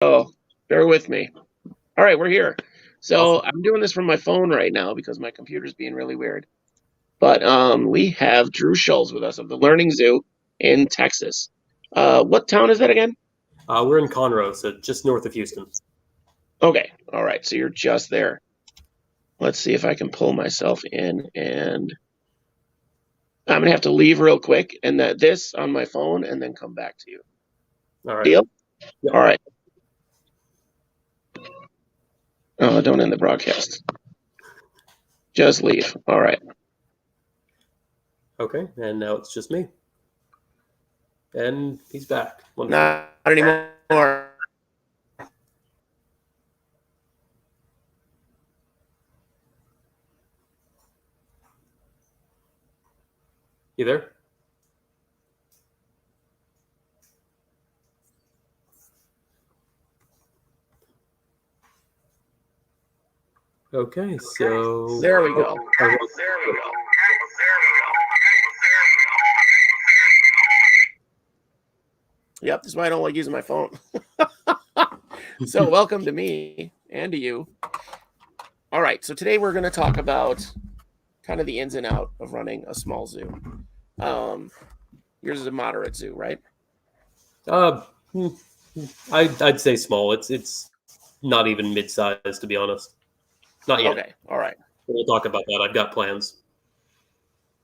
Oh, bear with me. All right, we're here. So I'm doing this from my phone right now because my computer's being really weird. But we have Drew Schulz with us of the Learning Zoo in Texas. What town is that again? We're in Conroe, so just north of Houston. Okay, all right. So you're just there. Let's see if I can pull myself in, and I'm gonna have to leave real quick and this on my phone, and then come back to you. All right. Deal? Yep. All right. Oh, don't end the broadcast. Just leave. All right. Okay, and now it's just me. And he's back. Wonderful. Not anymore. You there? Okay, so There we go. Yep, that's why I don't like using my phone. So welcome to me and to you. All right, so today we're going to talk about kind of the ins and out of running a small zoo. Yours is a moderate zoo, right? I'd say small. It's not even mid-sized, to be honest. Not yet. Okay, all right. We'll talk about that. I've got plans.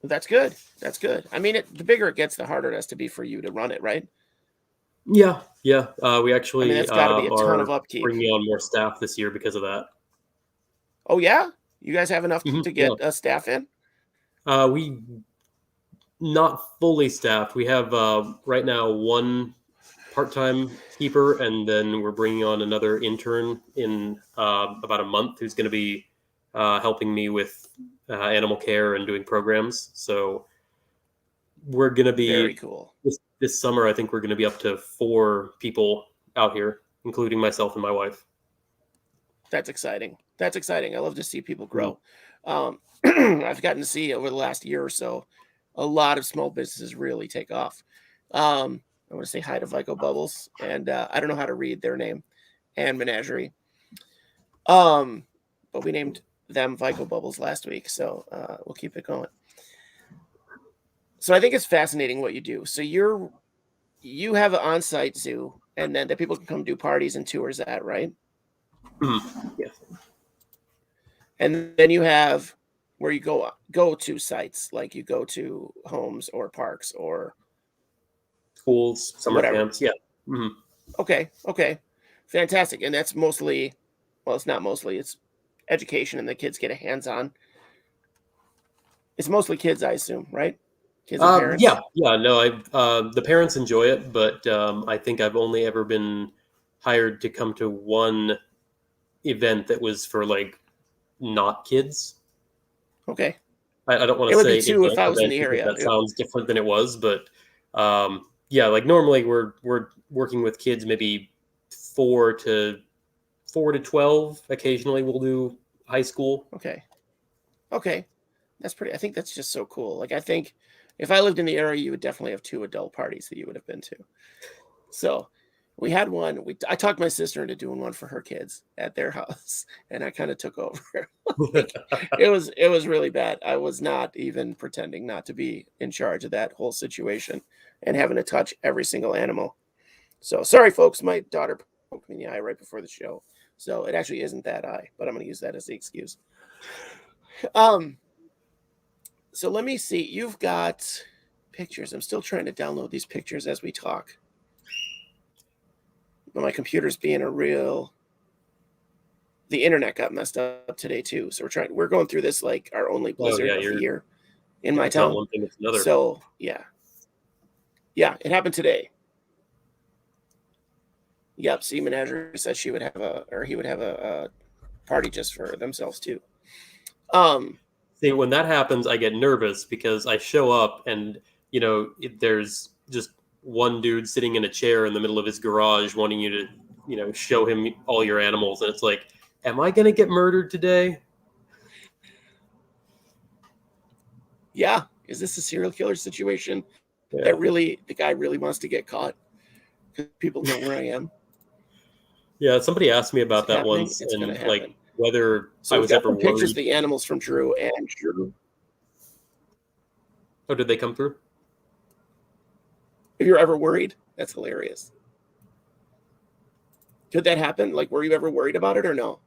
That's good. That's good. I mean, the bigger it gets, the harder it has to be for you to run it, right? Yeah. We actually that's got to be a ton of are upkeep. bringing on more staff this year because of that. Oh yeah, you guys have enough to get a staff in? We not fully staffed. We have right now one part-time keeper, and then we're bringing on another intern in about a month who's going to be helping me with animal care and doing programs. So we're going to be very cool. This summer. I think we're going to be up to 4 people out here, including myself and my wife. That's exciting. That's exciting. I love to see people grow. I've gotten to see over the last year or so a lot of small businesses really take off. I want to say hi to Vico Bubbles, and I don't know how to read their name, and Menagerie. But we named them Vico Bubbles last week, so we'll keep it going. So I think it's fascinating what you do. So you have an on-site zoo, and then that people can come do parties and tours at, right? Yeah. And then you have where you go to sites, like you go to homes or parks or schools, summer camps. Yeah. Okay. Fantastic. And that's mostly, well, it's not mostly, it's education and the kids get a hands-on. It's mostly kids, I assume, right? Kids and parents? Yeah. No, the parents enjoy it, but I think I've only ever been hired to come to one event that was for like not kids. Okay. I don't want to say it would be 2 if I was in the area. That sounds different than it was, but yeah, like normally we're working with kids maybe 4 to 12. Occasionally we'll do high school. Okay. That's pretty. I think that's just so cool. Like I think if I lived in the area, you would definitely have 2 adult parties that you would have been to. So we had one. I talked my sister into doing one for her kids at their house, and I kind of took over. It was really bad. I was not even pretending not to be in charge of that whole situation and having to touch every single animal. So sorry, folks. My daughter poked me in the eye right before the show, so it actually isn't that eye, but I'm going to use that as the excuse. So let me see. You've got pictures. I'm still trying to download these pictures as we talk. But my computer's being the internet got messed up today too. So we're going through this like our only blizzard of the year in my town. One thing, it's another. So yeah, it happened today. Yep. See, Menagerie said he would have a party just for themselves too. See, when that happens, I get nervous because I show up and there's just one dude sitting in a chair in the middle of his garage wanting you to, show him all your animals. And it's like, am I going to get murdered today? Yeah. Is this a serial killer situation that really, the guy really wants to get caught because people know where I am? Yeah, somebody asked me Is about it that happening? once, It's gonna and like happen. whether So I we've was got ever some pictures of worried. the animals from Drew, and Drew, Oh, did they come through? if you're ever worried, that's hilarious. Could that happen? Like, were you ever worried about it or no?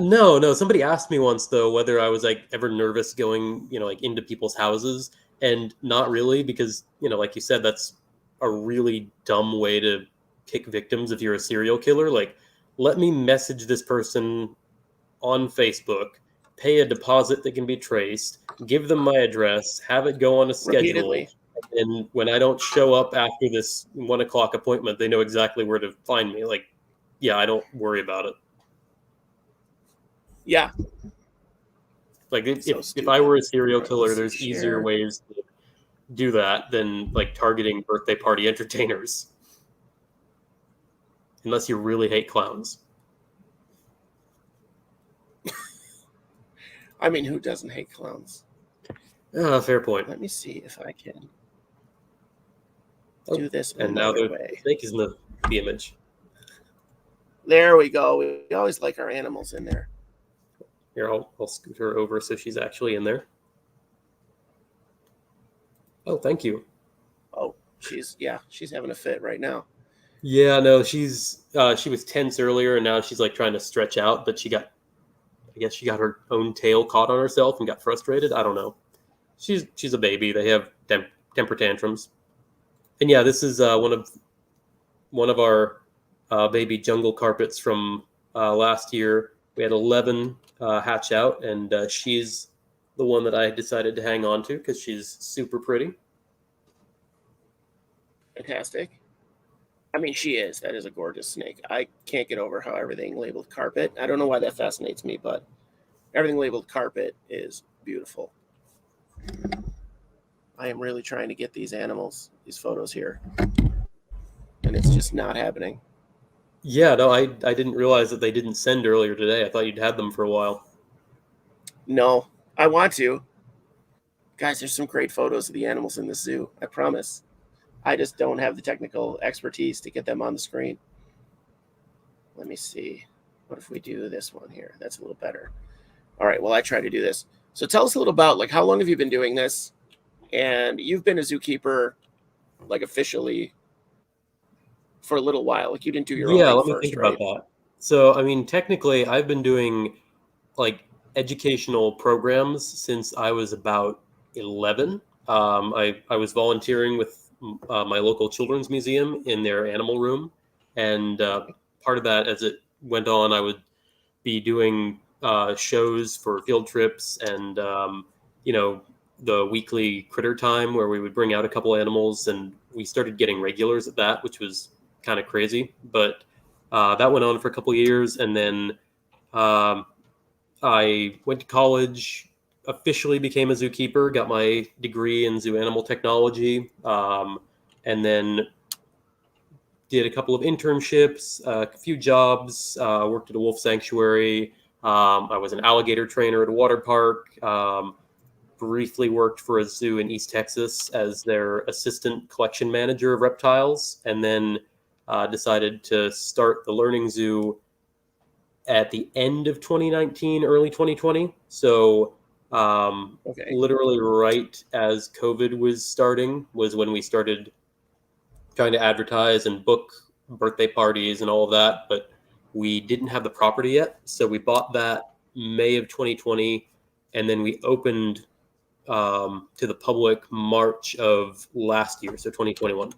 No, no. Somebody asked me once though whether I was like ever nervous going, like into people's houses, and not really, because like you said, that's a really dumb way to pick victims if you're a serial killer. Like, let me message this person on Facebook, pay a deposit that can be traced, give them my address, have it go on a schedule, Repeatedly. and when I don't show up after this 1 o'clock appointment, they know exactly where to find me. Like, yeah, I don't worry about it. Yeah. Like So if I were stupid. a serial All right, let's killer, see. there's easier Share. ways to do that than like targeting birthday party entertainers, unless you really hate clowns. I mean, who doesn't hate clowns? Fair point. Let me see if I can Oh, do this and now another the way. snake is in the image. There we go. We always like our animals in there. Here, I'll scoot her over so she's actually in there. Oh, thank you. Oh, she's having a fit right now. Yeah, no, she was tense earlier, and now she's like trying to stretch out, but I guess she got her own tail caught on herself and got frustrated. I don't know. She's a baby. They have temper tantrums. And yeah, this is one of our baby jungle carpets from last year. We had 11 hatch out, and she's the one that I decided to hang on to because she's super pretty. Fantastic. I mean, she is. That is a gorgeous snake. I can't get over how everything labeled carpet. I don't know why that fascinates me, but everything labeled carpet is beautiful. I am really trying to get these photos here, and it's just not happening. Yeah, no, I didn't realize that they didn't send earlier today. I thought you'd had them for a while. No, I want to. Guys, there's some great photos of the animals in the zoo. I promise. I just don't have the technical expertise to get them on the screen. Let me see. What if we do this one here? That's a little better. All right. Well, I try to do this. So tell us a little about like how long have you been doing this? And you've been a zookeeper like officially for a little while. Like you didn't do your own Yeah, thing let me think first, about right? that. So, I mean, technically, I've been doing like educational programs since I was about 11. I was volunteering with my local children's museum in their animal room. And part of that, as it went on, I would be doing shows for field trips and, the weekly critter time where we would bring out a couple animals. And we started getting regulars at that, which was kind of crazy. But that went on for a couple of years. And then um, I went to college, officially became a zookeeper, got my degree in zoo animal technology, and then did a couple of internships, a few jobs, worked at a wolf sanctuary. I was an alligator trainer at a water park. Briefly worked for a zoo in East Texas as their assistant collection manager of reptiles, and then decided to start the learning zoo at the end of 2019, early 2020. So, Okay. literally right as COVID was starting was when we started trying to advertise and book birthday parties and all of that. But we didn't have the property yet. So we bought that May of 2020. And then we opened to the public March of last year, so 2021.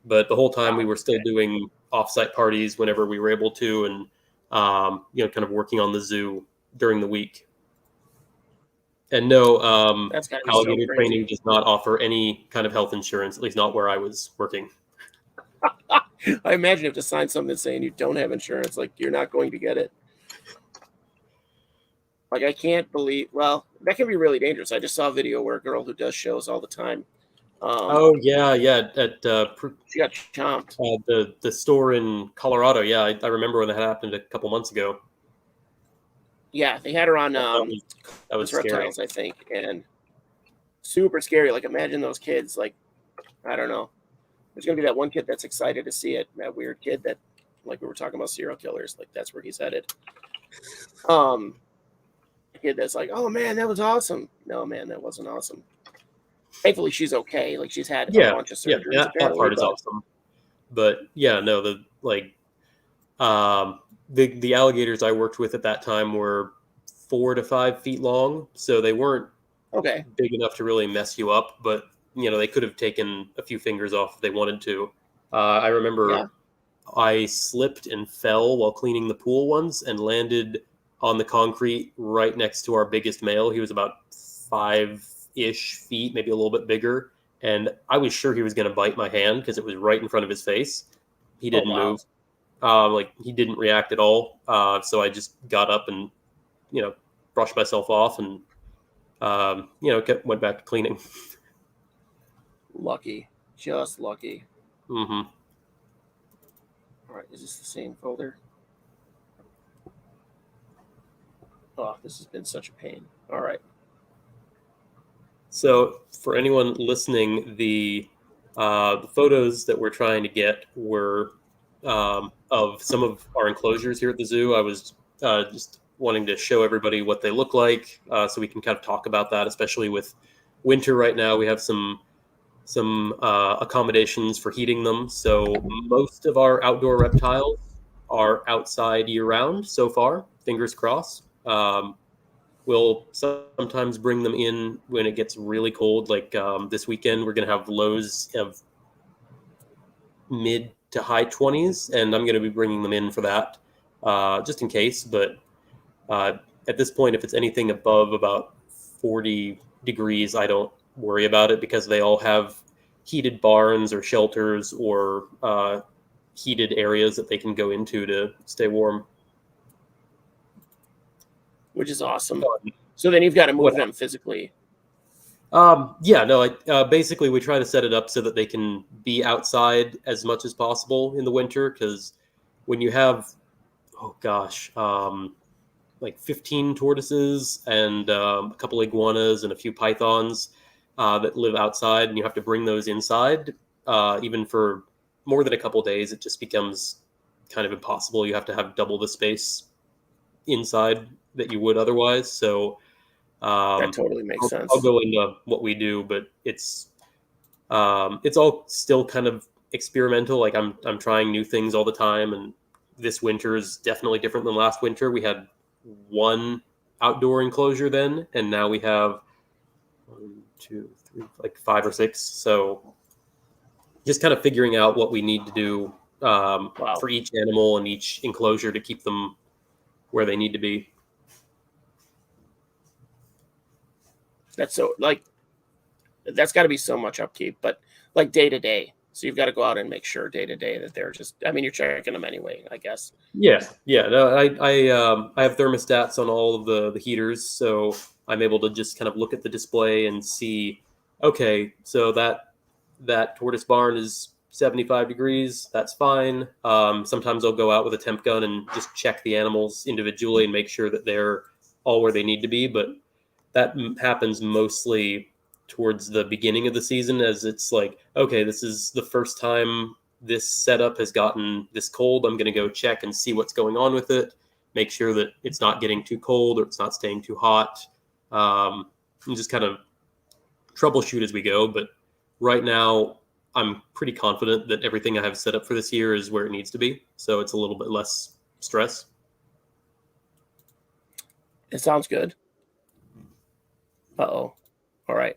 But the whole time we Wow. were still doing offsite parties whenever we were able to, and kind of working on the zoo during the week. And no, That's gotta be so alligator training crazy. does not offer any kind of health insurance, at least not where I was working. I imagine you have to sign something saying you don't have insurance, like you're not going to get it. Like I can't believe. Well, that can be really dangerous. I just saw a video where a girl who does shows all the time. Um, Oh yeah, yeah. At she got chomped. the store in Colorado, yeah, I remember when that happened a couple months ago. Yeah, they had her on That was scary. reptiles, I think, and super scary. Like imagine those kids. Like I don't know. There's gonna be that one kid that's excited to see it. That weird kid that like we were talking about serial killers, like that's where he's headed. Kid that's like, oh man, that was awesome. No man, that wasn't awesome. Thankfully she's okay. Like she's had a bunch of surgeries that apparently. part is awesome. But yeah, no, the alligators I worked with at that time were 4 to 5 feet long, so they weren't Okay. big enough to really mess you up, but they could have taken a few fingers off if they wanted to. I remember I slipped and fell while cleaning the pool once and landed on the concrete right next to our biggest male. He was about 5-ish feet, maybe a little bit bigger, and I was sure he was going to bite my hand because it was right in front of his face. He didn't move. He didn't react at all. So I just got up and brushed myself off and went back to cleaning. Lucky, just lucky. Mm-hmm. All right, is this the same folder? Oh, this has been such a pain. All right. So for anyone listening, the photos that we're trying to get were of some of our enclosures here at the zoo. I was just wanting to show everybody what they look like, so we can kind of talk about that, especially with winter right now. We have some accommodations for heating them. So most of our outdoor reptiles are outside year round so far, fingers crossed. We'll sometimes bring them in when it gets really cold. Like this weekend, we're going to have lows of mid to high 20s, and I'm going to be bringing them in for that, just in case. But at this point, if it's anything above about 40 degrees, I don't worry about it because they all have heated barns or shelters or heated areas that they can go into to stay warm. Which is awesome. So then you've got to move them physically. Basically we try to set it up so that they can be outside as much as possible in the winter, because when you have, like 15 tortoises and a couple iguanas and a few pythons that live outside, and you have to bring those inside, even for more than a couple days, it just becomes kind of impossible. You have to have double the space inside that you would otherwise. So that totally makes sense. I'll go into what we do, but it's all still kind of experimental. Like I'm trying new things all the time, and this winter is definitely different than last winter. We had one outdoor enclosure then, and now we have 1, 2, 3, like 5 or 6. So just kind of figuring out what we need to do for each animal and each enclosure to keep them where they need to be. That's that's got to be so much upkeep, but like day to day. So you've got to go out and make sure day to day that they're you're checking them anyway, I guess. Yeah. No, I have thermostats on all of the heaters, so I'm able to just kind of look at the display and see, okay, so that tortoise barn is 75 degrees. That's fine. Sometimes I'll go out with a temp gun and just check the animals individually and make sure that they're all where they need to be. But that happens mostly towards the beginning of the season, as it's like, okay, this is the first time this setup has gotten this cold. I'm going to go check and see what's going on with it, make sure that it's not getting too cold or it's not staying too hot, and just kind of troubleshoot as we go. But right now, I'm pretty confident that everything I have set up for this year is where it needs to be. So it's a little bit less stress. It sounds good. Uh-oh. All right.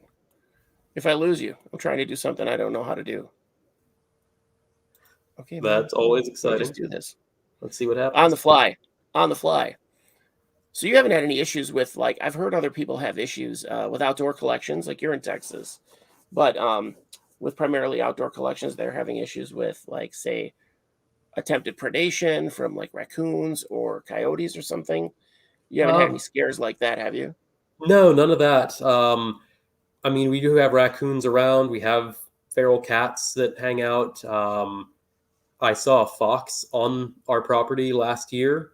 If I lose you, I'm trying to do something I don't know how to do. Okay. That's always exciting. Let's do this. Let's see what happens. On the fly. So you haven't had any issues with, like, I've heard other people have issues with outdoor collections, like you're in Texas, but with primarily outdoor collections, they're having issues with, like, say, attempted predation from like raccoons or coyotes or something. You haven't had any scares like that, have you? No, none of that. I mean, we do have raccoons around. We have feral cats that hang out. I saw a fox on our property last year,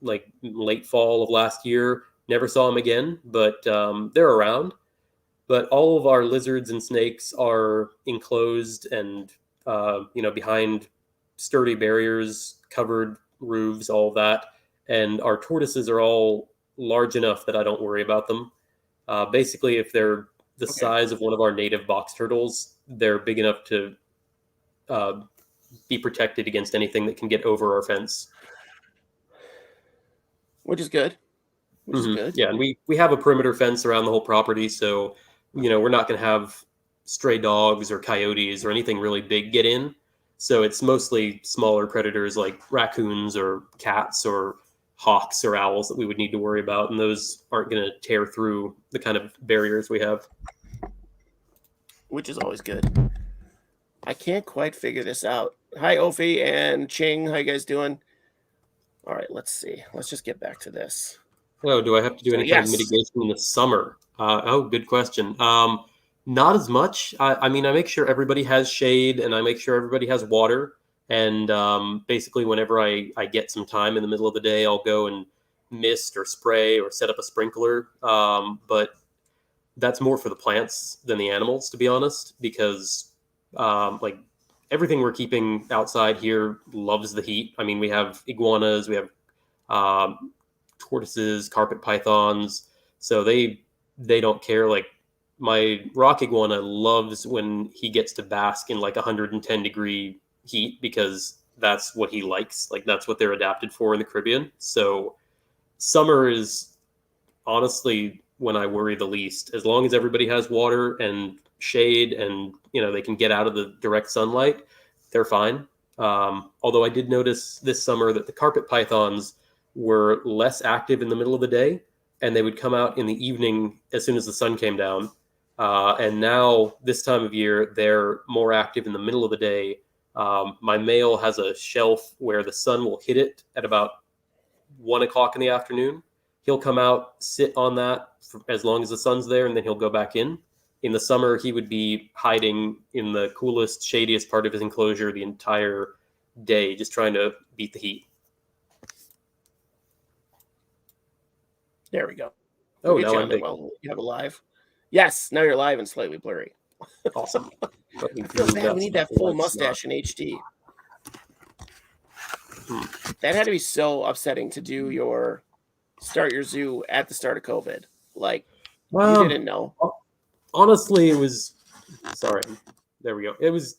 like late fall of last year. Never saw them again, but they're around. But all of our lizards and snakes are enclosed and behind sturdy barriers, covered roofs, all of that. And our tortoises are all large enough that I don't worry about them. Basically, if they're the Okay. size of one of our native box turtles, they're big enough to be protected against anything that can get over our fence. Which is good. Which is good. Yeah, and we have a perimeter fence around the whole property, so we're not going to have stray dogs or coyotes or anything really big get in. So it's mostly smaller predators like raccoons or cats or hawks or owls that we would need to worry about, and those aren't going to tear through the kind of barriers we have. Which is always good. I can't quite figure this out. Hi, Ophi and Ching. How you guys doing? All right, let's see. Let's just get back to this. Oh, do I have to do So, any kind of yes. mitigation in the summer? Good question. Not as much. I mean, I make sure everybody has shade and I make sure everybody has water. And basically, whenever I get some time in the middle of the day, I'll go and mist or spray or set up a sprinkler. But that's more for the plants than the animals, to be honest, because like everything we're keeping outside here loves the heat. I mean, we have iguanas, we have tortoises, carpet pythons, so they don't care. Like my rock iguana loves when he gets to bask in like 110-degree heat because that's what he likes. Like that's what they're adapted for in the Caribbean. So summer is honestly when I worry the least. As long as everybody has water and shade and they can get out of the direct sunlight, they're fine. Although I did notice this summer that the carpet pythons were less active in the middle of the day, and they would come out in the evening as soon as the sun came down. And now this time of year, they're more active in the middle of the day. My male has a shelf where the sun will hit it at about 1 o'clock in the afternoon. He'll come out, sit on that for as long as the sun's there, and then he'll go back in. In the summer, he would be hiding in the coolest, shadiest part of his enclosure the entire day, just trying to beat the heat. There we go. Oh, now I'm big. Well, you have a live. Yes, now you're live and slightly blurry. Awesome. I feel bad. We need that full mustache in HD. That had to be so upsetting to do start your zoo at the start of COVID. Like, you didn't know. Honestly, it was, sorry, there we go. It was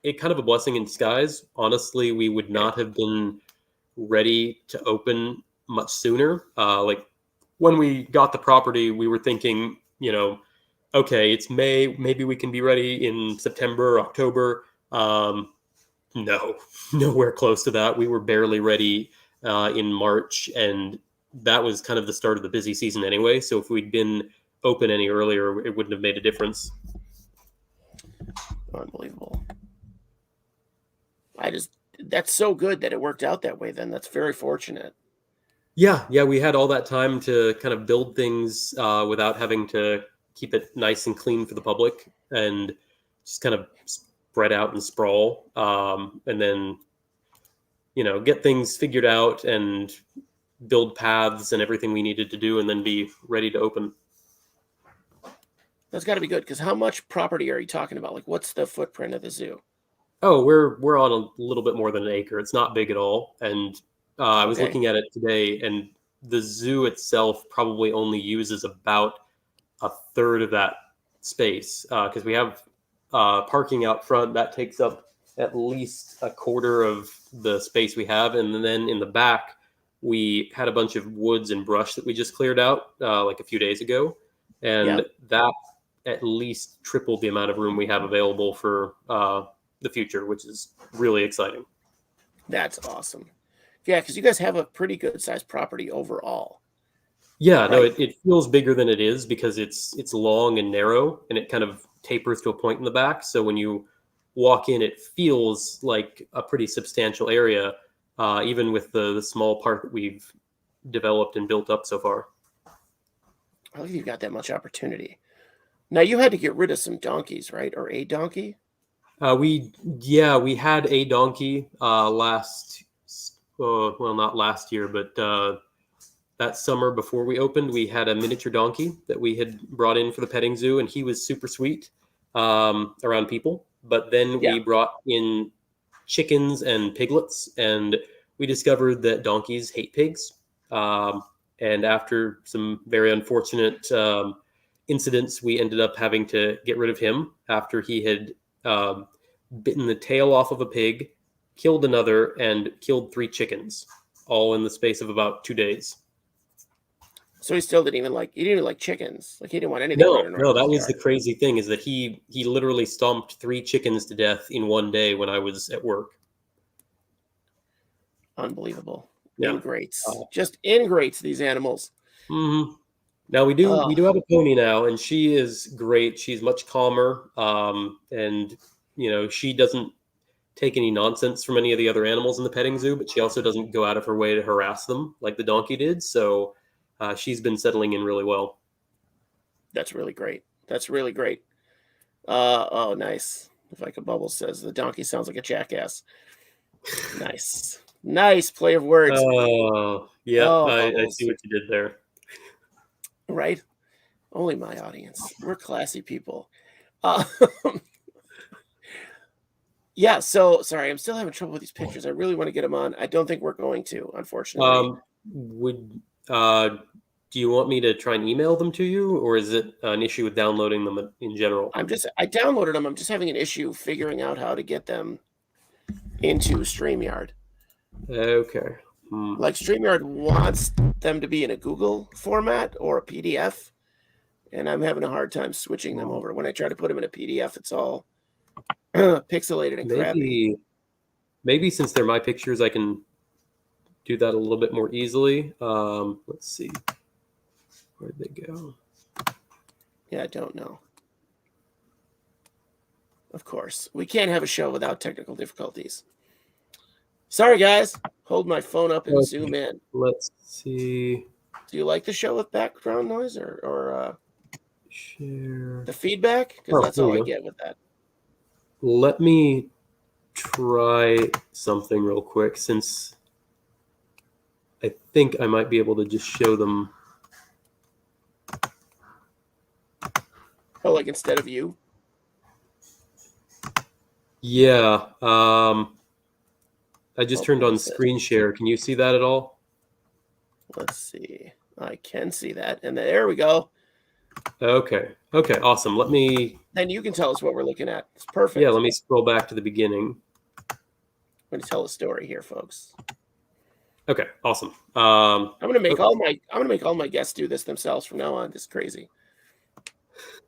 kind of a blessing in disguise. Honestly, we would not have been ready to open much sooner. Like when we got the property, we were thinking, okay, it's May, maybe we can be ready in September or October. No, nowhere close to that. We were barely ready in March, and that was kind of the start of the busy season anyway. So if we'd been open any earlier, it wouldn't have made a difference. Unbelievable. That's so good that it worked out that way then. That's very fortunate. Yeah, we had all that time to kind of build things without having to keep it nice and clean for the public, and just kind of spread out and sprawl, and then get things figured out and build paths and everything we needed to do, and then be ready to open. That's got to be good, because how much property are you talking about? Like, what's the footprint of the zoo? Oh, we're on a little bit more than an acre. It's not big at all, and I was looking at it today, and the zoo itself probably only uses about a third of that space, because we have parking out front that takes up at least a quarter of the space we have, and then in the back we had a bunch of woods and brush that we just cleared out like a few days ago, and that at least tripled the amount of room we have available for the future, which is really exciting. That's awesome. Yeah, because you guys have a pretty good sized property overall. Yeah, right? No, it feels bigger than it is because it's long and narrow, and it kind of tapers to a point in the back. So when you walk in, it feels like a pretty substantial area, even with the small part that we've developed and built up so far. I think you've got that much opportunity. Now, you had to get rid of some donkeys, right? Or a donkey? We had a donkey not last year, but that summer before we opened, we had a miniature donkey that we had brought in for the petting zoo, and he was super sweet around people. But then we brought in chickens and piglets, and we discovered that donkeys hate pigs. And after some very unfortunate incidents, we ended up having to get rid of him after he had bitten the tail off of a pig, killed another, and killed 3 chickens, all in the space of about 2 days. So he still didn't even like chickens. Like he didn't want anything running around. No, that was the crazy thing, is that he literally stomped 3 chickens to death in one day when I was at work. Unbelievable. Yeah. Ingrates. Just ingrates, these animals. Mm-hmm. Now we do have a pony now, and she is great. She's much calmer, and she doesn't take any nonsense from any of the other animals in the petting zoo, but she also doesn't go out of her way to harass them like the donkey did. So she's been settling in really well. That's really great. That's really great. Oh, nice. If I could bubble says the donkey sounds like a jackass. Nice. Nice play of words. Oh, yeah. I see what you did there. Right? Only my audience. We're classy people. Yeah, so sorry, I'm still having trouble with these pictures. I really want to get them on. I don't think we're going to, unfortunately. Do you want me to try and email them to you, or is it an issue with downloading them in general? I downloaded them. I'm just having an issue figuring out how to get them into StreamYard. Okay. Like StreamYard wants them to be in a Google format or a PDF, and I'm having a hard time switching them over. When I try to put them in a PDF, it's all pixelated and crappy. Maybe since they're my pictures, I can do that a little bit more easily. Let's see. Where'd they go? Yeah, I don't know. Of course. We can't have a show without technical difficulties. Sorry, guys. Hold my phone up and zoom in. Let's see. Do you like the show with background noise or share the feedback? Because that's all I get with that. Let me try something real quick, since I think I might be able to just show them. Oh, like instead of you? Yeah. I just turned on screen share. Can you see that at all? Let's see. I can see that. And there we go. Okay. Awesome. Then you can tell us what we're looking at. It's perfect. Yeah, let me scroll back to the beginning. I'm going to tell a story here, folks. Okay, awesome. I'm going to make all my guests do this themselves from now on. This is crazy.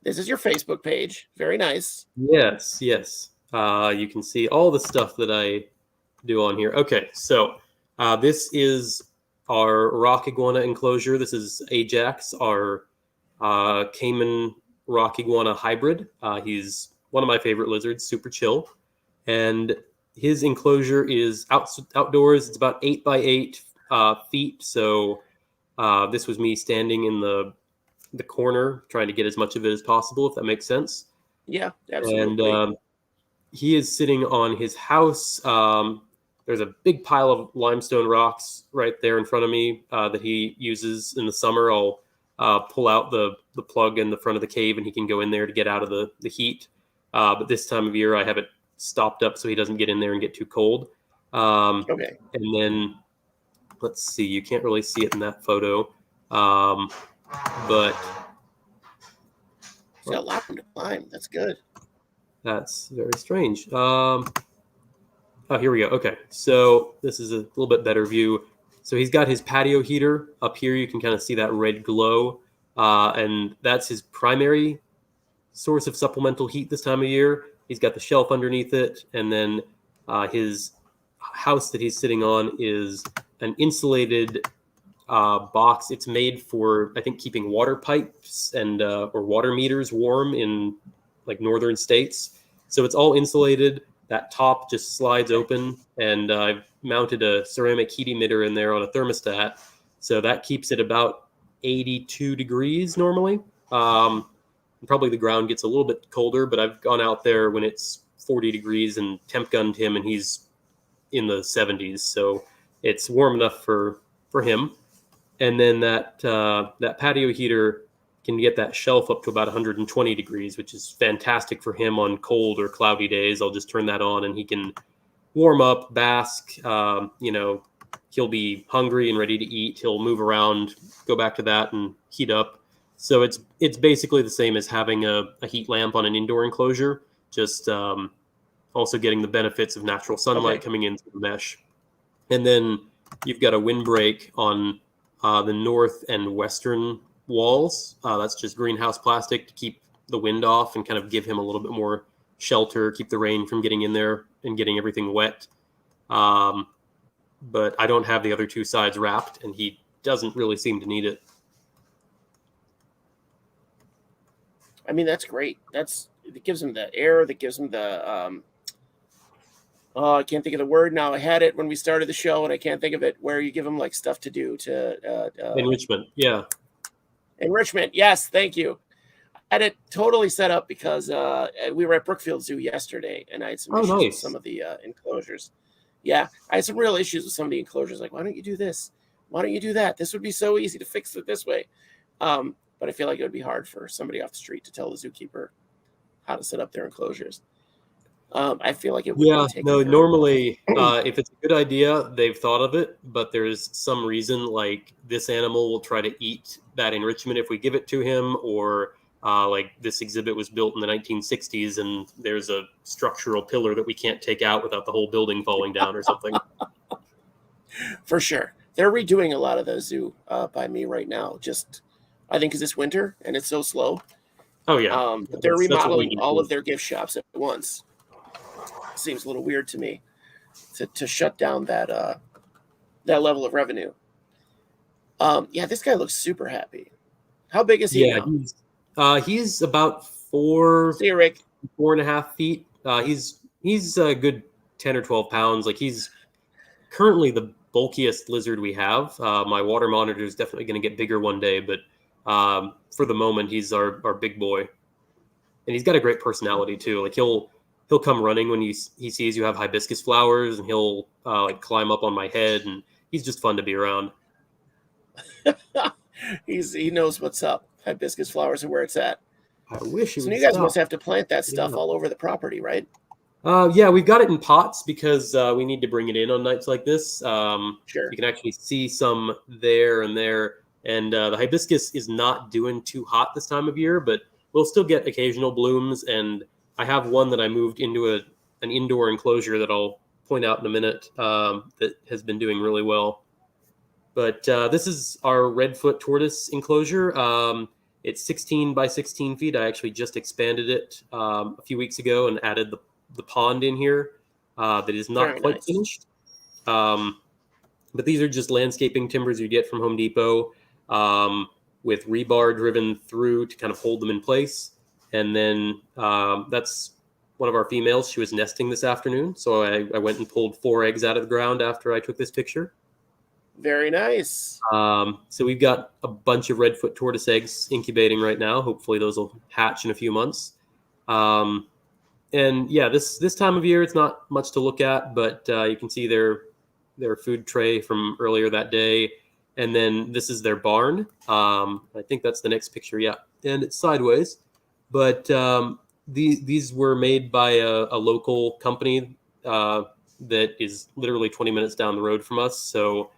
This is your Facebook page. Very nice. Yes. You can see all the stuff that I do on here. Okay, so this is our rock iguana enclosure. This is Ajax, our Cayman rock iguana hybrid. He's one of my favorite lizards, super chill. And his enclosure is outdoors. It's about 8 by 8 feet. So this was me standing in the corner trying to get as much of it as possible, if that makes sense. Yeah, absolutely. And he is sitting on his house. There's a big pile of limestone rocks right there in front of me that he uses in the summer. I'll pull out the plug in the front of the cave, and he can go in there to get out of the heat. But this time of year, I have it stopped up so he doesn't get in there and get too cold. Okay. And then, let's see. You can't really see it in that photo. But he's got a lot to climb. That's good. That's very strange. Oh, here we go. Okay, so this is a little bit better view. So he's got his patio heater up here. You can kind of see that red glow. And that's his primary source of supplemental heat this time of year. He's got the shelf underneath it. And then his house that he's sitting on is an insulated box. It's made for, I think, keeping water pipes and or water meters warm in like northern states. So it's all insulated. That top just slides open, and I've mounted a ceramic heat emitter in there on a thermostat. So that keeps it about 82 degrees normally. Probably the ground gets a little bit colder, but I've gone out there when it's 40 degrees and temp gunned him, and he's in the 70s. So it's warm enough for him. And then that patio heater can get that shelf up to about 120 degrees, which is fantastic for him on cold or cloudy days. I'll just turn that on, and he can warm up, bask. He'll be hungry and ready to eat. He'll move around, go back to that, and heat up. So it's basically the same as having a heat lamp on an indoor enclosure, just also getting the benefits of natural sunlight coming in through the mesh. And then you've got a windbreak on the north and western walls. That's just greenhouse plastic to keep the wind off and kind of give him a little bit more shelter, keep the rain from getting in there and getting everything wet. But I don't have the other two sides wrapped, and he doesn't really seem to need it. I mean, that's great. It gives him the air. That gives him the I can't think of the word now. I had it when we started the show, and I can't think of it. Where you give him like stuff to do to enrichment. Yeah, enrichment. Yes, thank you. I had it totally set up because we were at Brookfield Zoo yesterday, and I had some issues with some of the enclosures. Yeah, I had some real issues with some of the enclosures. Like, why don't you do this? Why don't you do that? This would be so easy to fix it this way. But I feel like it would be hard for somebody off the street to tell the zookeeper how to set up their enclosures. I feel like it would take normally if it's a good idea, they've thought of it, but there's some reason like this animal will try to eat that enrichment if we give it to him, or like this exhibit was built in the 1960s and there's a structural pillar that we can't take out without the whole building falling down or something. For sure. They're redoing a lot of the zoo by me right now. Just, I think, because it's winter and it's so slow. Oh, yeah. But they're remodeling all of their gift shops at once. Seems a little weird to me to shut down that level of revenue. Yeah, this guy looks super happy. How big is he now? He's about 4 See you, Rick. 4.5 feet. He's a good 10 or 12 pounds. Like, he's currently the bulkiest lizard we have. My water monitor is definitely going to get bigger one day, but for the moment, he's our big boy. And he's got a great personality too. Like, he'll come running when he sees you have hibiscus flowers, and he'll like climb up on my head, and he's just fun to be around. He knows what's up. Hibiscus flowers are where it's at. I wish. So you guys must have to plant that stuff all over the property, right? Yeah, we've got it in pots because we need to bring it in on nights like this. Sure. You can actually see some there and there. And the hibiscus is not doing too hot this time of year, but we'll still get occasional blooms. And I have one that I moved into an indoor enclosure that I'll point out in a minute that has been doing really well. But this is our redfoot tortoise enclosure. It's 16 by 16 feet. I actually just expanded it a few weeks ago and added the pond in here that is not quite finished. But these are just landscaping timbers you get from Home Depot with rebar driven through to kind of hold them in place. And then that's one of our females. She was nesting this afternoon. So I went and pulled 4 eggs out of the ground after I took this picture. Very nice. So we've got a bunch of redfoot tortoise eggs incubating right now. Hopefully those will hatch in a few months. And yeah, this time of year, it's not much to look at, but you can see their food tray from earlier that day. And then this is their barn. I think that's the next picture. Yeah. And it's sideways, but these were made by a local company that is literally 20 minutes down the road from us. So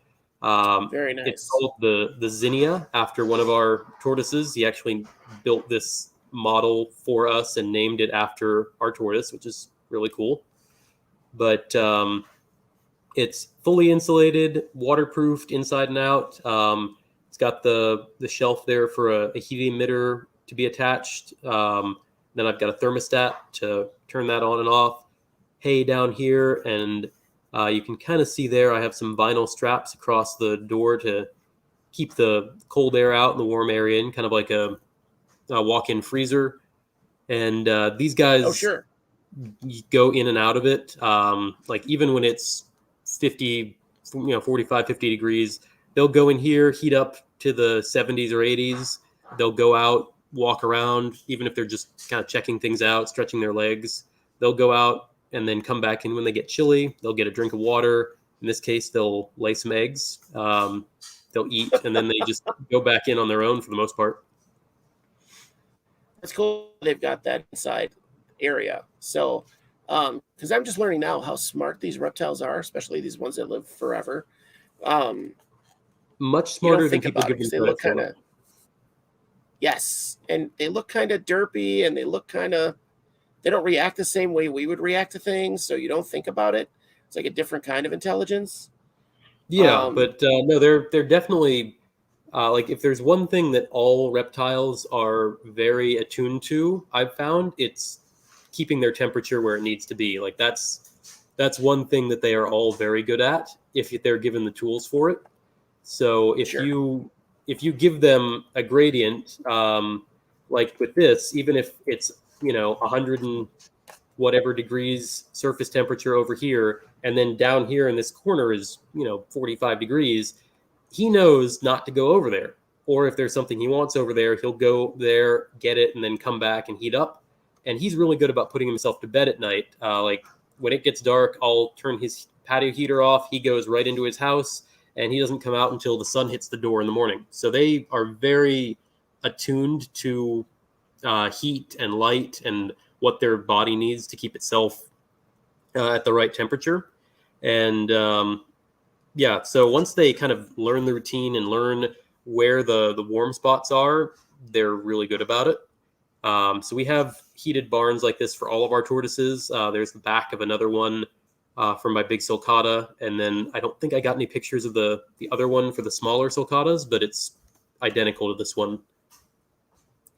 very nice. It's called the Zinnia after one of our tortoises. He actually built this model for us and named it after our tortoise, which is really cool. But it's fully insulated, waterproofed inside and out. It's got the shelf there for a heat emitter to be attached. Then I've got a thermostat to turn that on and off. Hay down here, and you can kind of see there I have some vinyl straps across the door to keep the cold air out and the warm air in, kind of like a walk-in freezer. And these guys go in and out of it. Like even when it's 45, 50 degrees, they'll go in here, heat up to the 70s or 80s. They'll go out, walk around, even if they're just kind of checking things out, stretching their legs. They'll go out and then come back in when they get chilly. They'll get a drink of water. In this case, they'll lay some eggs. They'll eat, and then they just go back in on their own for the most part. That's cool. They've got that inside area. So Because I'm just learning now how smart these reptiles are, especially these ones that live forever. Um, Much you don't smarter than think people about it give because them they credit look kind for. of, yes, and they look kind of derpy, and they look kind of, they don't react the same way we would react to things, so you don't think about it. It's like a different kind of intelligence. Yeah, Um, but no, they're definitely like if there's one thing that all reptiles are very attuned to, I've found it's keeping their temperature where it needs to be. Like that's one thing that they are all very good at if they're given the tools for it. So sure. if you give them a gradient, like with this, even if it's 100 and whatever degrees surface temperature over here, and then down here in this corner is 45 degrees, he knows not to go over there. Or if there's something he wants over there, he'll go there, get it, and then come back and heat up. And he's really good about putting himself to bed at night. Like when it gets dark, I'll turn his patio heater off. He goes right into his house, and he doesn't come out until the sun hits the door in the morning. So they are very attuned to heat and light and what their body needs to keep itself at the right temperature. And yeah, so once they kind of learn the routine and learn where the warm spots are, they're really good about it. So we have heated barns like this for all of our tortoises. There's the back of another one from my big sulcata, and then I don't think I got any pictures of the other one for the smaller sulcatas, but it's identical to this one.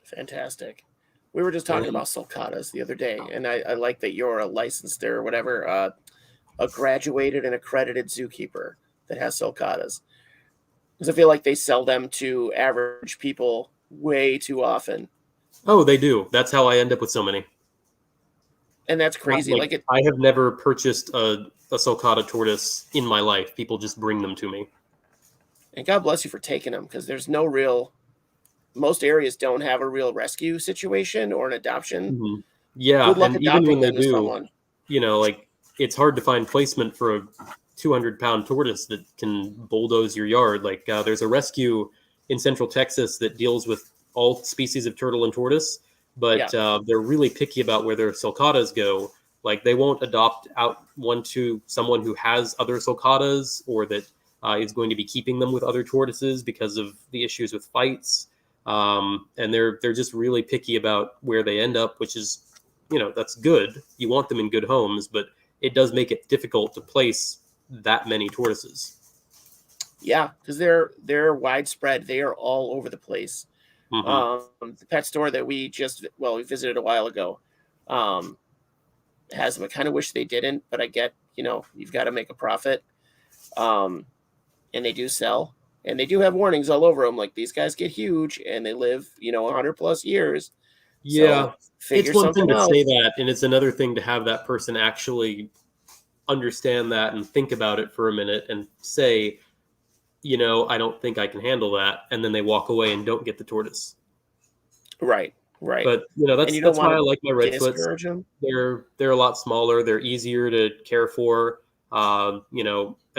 Fantastic. We were just talking And about sulcatas the other day, and I like that you're a licensed or whatever, a graduated and accredited zookeeper that has sulcatas. Because I feel like they sell them to average people way too often, oh, they do. That's how I end up with so many. and that's crazy. Like Like it, I have never purchased a sulcata tortoise in my life. People just bring them to me. and God bless you for taking them, because there's no real. Most areas don't have a real rescue situation or an adoption. Mhm. Yeah, Good luck and even when adopting they them to do, someone. like it's hard to find placement for a 200-pound tortoise that can bulldoze your yard. Like there's a rescue in Central Texas that deals with all species of turtle and tortoise, Yeah, but they're really picky about where their sulcatas go. Like they won't adopt out one to someone who has other sulcatas or that is going to be keeping them with other tortoises because of the issues with fights. And they're just really picky about where they end up, which is that's good. You want them in good homes, but it does make it difficult to place that many tortoises. yeah, because they're widespread. They are all over the place. Hmm. The pet store that we visited a while ago, um, has them. I kind of wish they didn't, but I get, you've got to make a profit. Um, and they do sell, and they do have warnings all over them. Like, these guys get huge and they live, 100 plus years. So Yeah, it's figure one thing something to out. say that, and it's another thing to have that person actually understand that and think about it for a minute and say, I don't think I can handle that, and then they walk away and don't get the tortoise. Right, right. But And you don't that's want why I to like my redfoots. discourage them. They're a lot smaller. They're easier to care for. An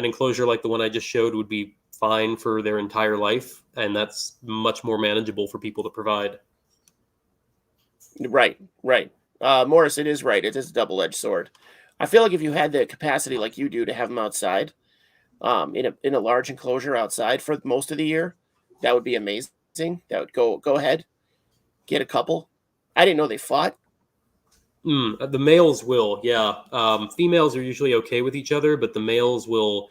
enclosure like the one I just showed would be fine for their entire life, and that's much more manageable for people to provide. Right, right. Morris, it is right. It is a double-edged sword. I feel like if you had the capacity like you do to have them outside, in a large enclosure outside for most of the year, that would be amazing. That would go ahead, get a couple. I didn't know they fought. The males will, yeah. Females are usually okay with each other, but the males will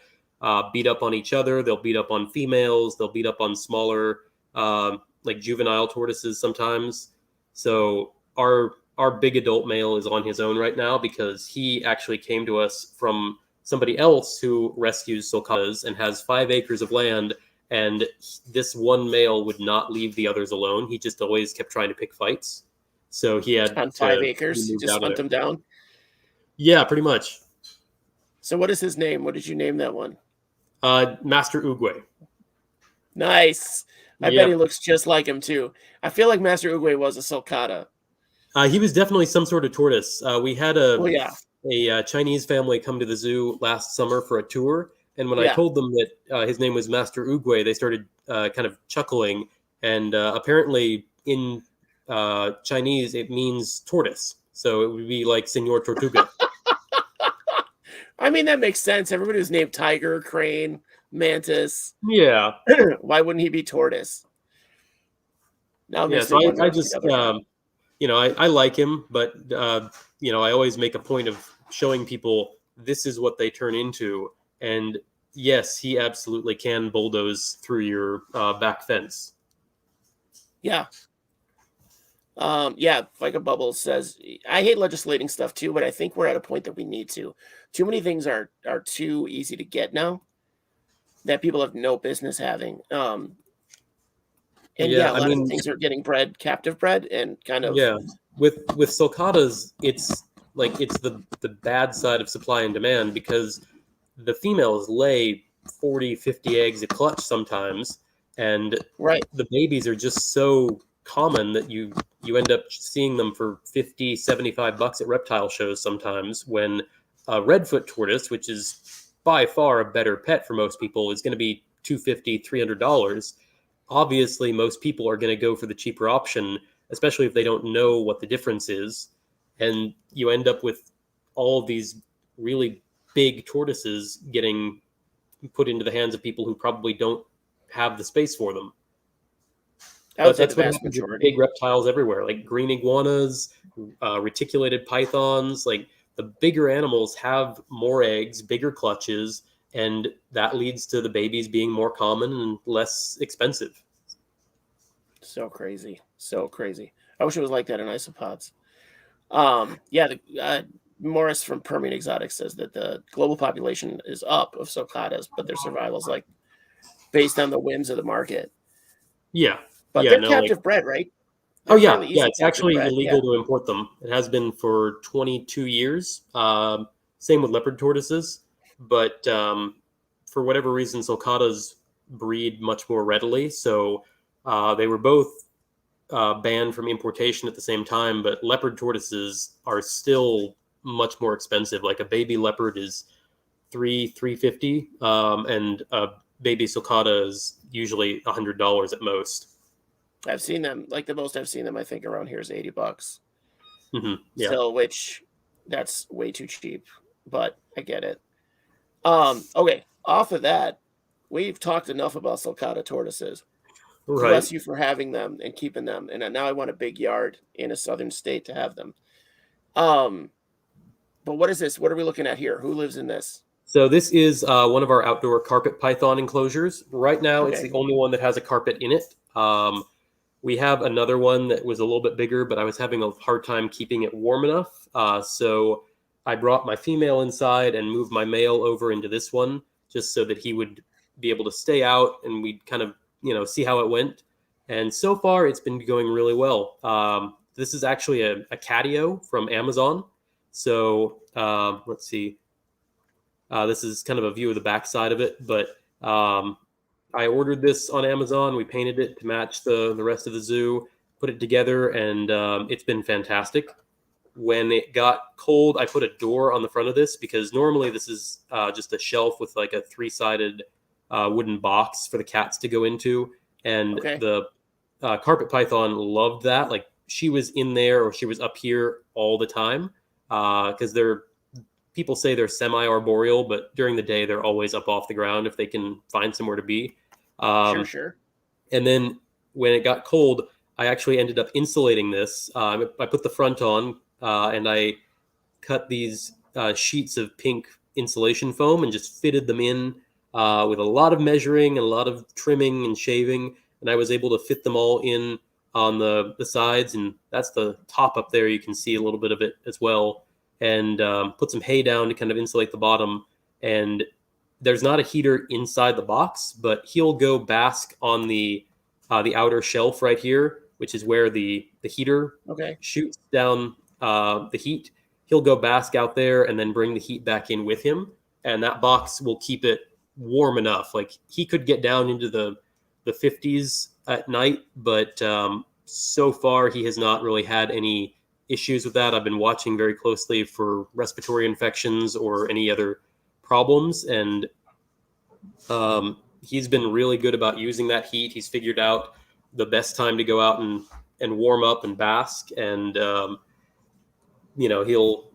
beat up on each other. They'll beat up on females. They'll beat up on smaller, like juvenile tortoises sometimes. So our big adult male is on his own right now because he actually came to us from somebody else who rescues sulcatas and has 5 acres of land. And this one male would not leave the others alone. He just always kept trying to pick fights. So he had On five to be acres. You moved just out of hunt there. them down. Yeah, pretty much. So what is his name? What did you name that one? Master Uguay. Nice. I bet he Yep. looks just like him too. I feel like Master Uguay was a sulcata. He was definitely some sort of tortoise. We had Well, yeah, a Chinese family come to the zoo last summer for a tour, and when I yeah. told them that his name was Master Uguay, they started kind of chuckling. And apparently, in Chinese, it means tortoise, so it would be like Senor Tortuga. I mean, that makes sense. Everybody was named Tiger, Crane, Mantis. Yeah. Why wouldn't he be Tortoise? Now it Yeah. makes me So wonder I if the just, other guy. I like him, but, I always make a point of showing people this is what they turn into. And yes, he absolutely can bulldoze through your back fence. Yeah. Yeah, Fika Bubbles says I hate legislating stuff too, but I think we're at a point that we need to. Too many things are too easy to get now that people have no business having. And Yeah. yeah, a I lot of the mean, things are getting bred, captive bred, and kind of yeah. With sulcatas, it's like it's the bad side of supply and demand because the females lay 40, 50 eggs a clutch sometimes, and right. the babies are just so common that you end up seeing them for 50, $75 at reptile shows sometimes, when a redfoot tortoise, which is by far a better pet for most people, is going to be $250, $300. Obviously most people are going to go for the cheaper option, especially if they don't know what the difference is, and you end up with all of these really big tortoises getting put into the hands of people who probably don't have the space for them. I would But say the that's what vast happens with majority. big reptiles everywhere, like green iguanas, reticulated pythons. Like the bigger animals have more eggs, bigger clutches, and that leads to the babies being more common and less expensive. So crazy. So crazy. I wish it was like that in isopods. Yeah, Morris from Permian Exotics says that the global population is up of sulcatas, but their survival is like based on the whims of the market. Yeah, But yeah, they're no, like captive bred, right? oh They're yeah, fairly yeah. easy It's captive actually bred. Yeah. illegal to import them. It has been for 22 years. Same with leopard tortoises, but for whatever reason, sulcatas breed much more readily. So they were both banned from importation at the same time. But leopard tortoises are still much more expensive. Like a baby leopard is 350, and a baby sulcata is usually $100 at most. I've seen them. Like the most I've seen them, I think around here is $80. Yeah. Still, which that's way too cheap, but I get it. Okay. Off of that, we've talked enough about sulcata tortoises. Right. Bless you for having them and keeping them. And now I want a big yard in a southern state to have them. Um, but what is this? What are we looking at here? Who lives in this? So this is one of our outdoor carpet python enclosures. Right now, it's Okay. the only one that has a carpet in it. We have another one that was a little bit bigger, but I was having a hard time keeping it warm enough. So I brought my female inside and moved my male over into this one, just so that he would be able to stay out and we'd kind of, see how it went. And so far, it's been going really well. This is actually a catio from Amazon. So let's see. This is kind of a view of the backside of it, but I ordered this on Amazon. We painted it to match the rest of the zoo, put it together, and it's been fantastic. When it got cold, I put a door on the front of this because normally this is just a shelf with like a three-sided wooden box for the cats to go into, and Okay. the carpet python loved that. Like she was in there or she was up here all the time because they're people say they're semi-arboreal, but during the day they're always up off the ground if they can find somewhere to be. Sure, Um, sure. and then when it got cold, I actually ended up insulating this. I put the front on and I cut these sheets of pink insulation foam and just fitted them in with a lot of measuring and a lot of trimming and shaving. And I was able to fit them all in on the sides. And that's the top up there. You can see a little bit of it as well. And put some hay down to kind of insulate the bottom. And there's not a heater inside the box, but he'll go bask on the outer shelf right here, which is where the heater Okay. shoots down the heat. He'll go bask out there and then bring the heat back in with him, and that box will keep it warm enough. Like he could get down into the 50s at night, but so far he has not really had any issues with that. I've been watching very closely for respiratory infections or any other problems, and he's been really good about using that heat. He's figured out the best time to go out and warm up and bask, and he'll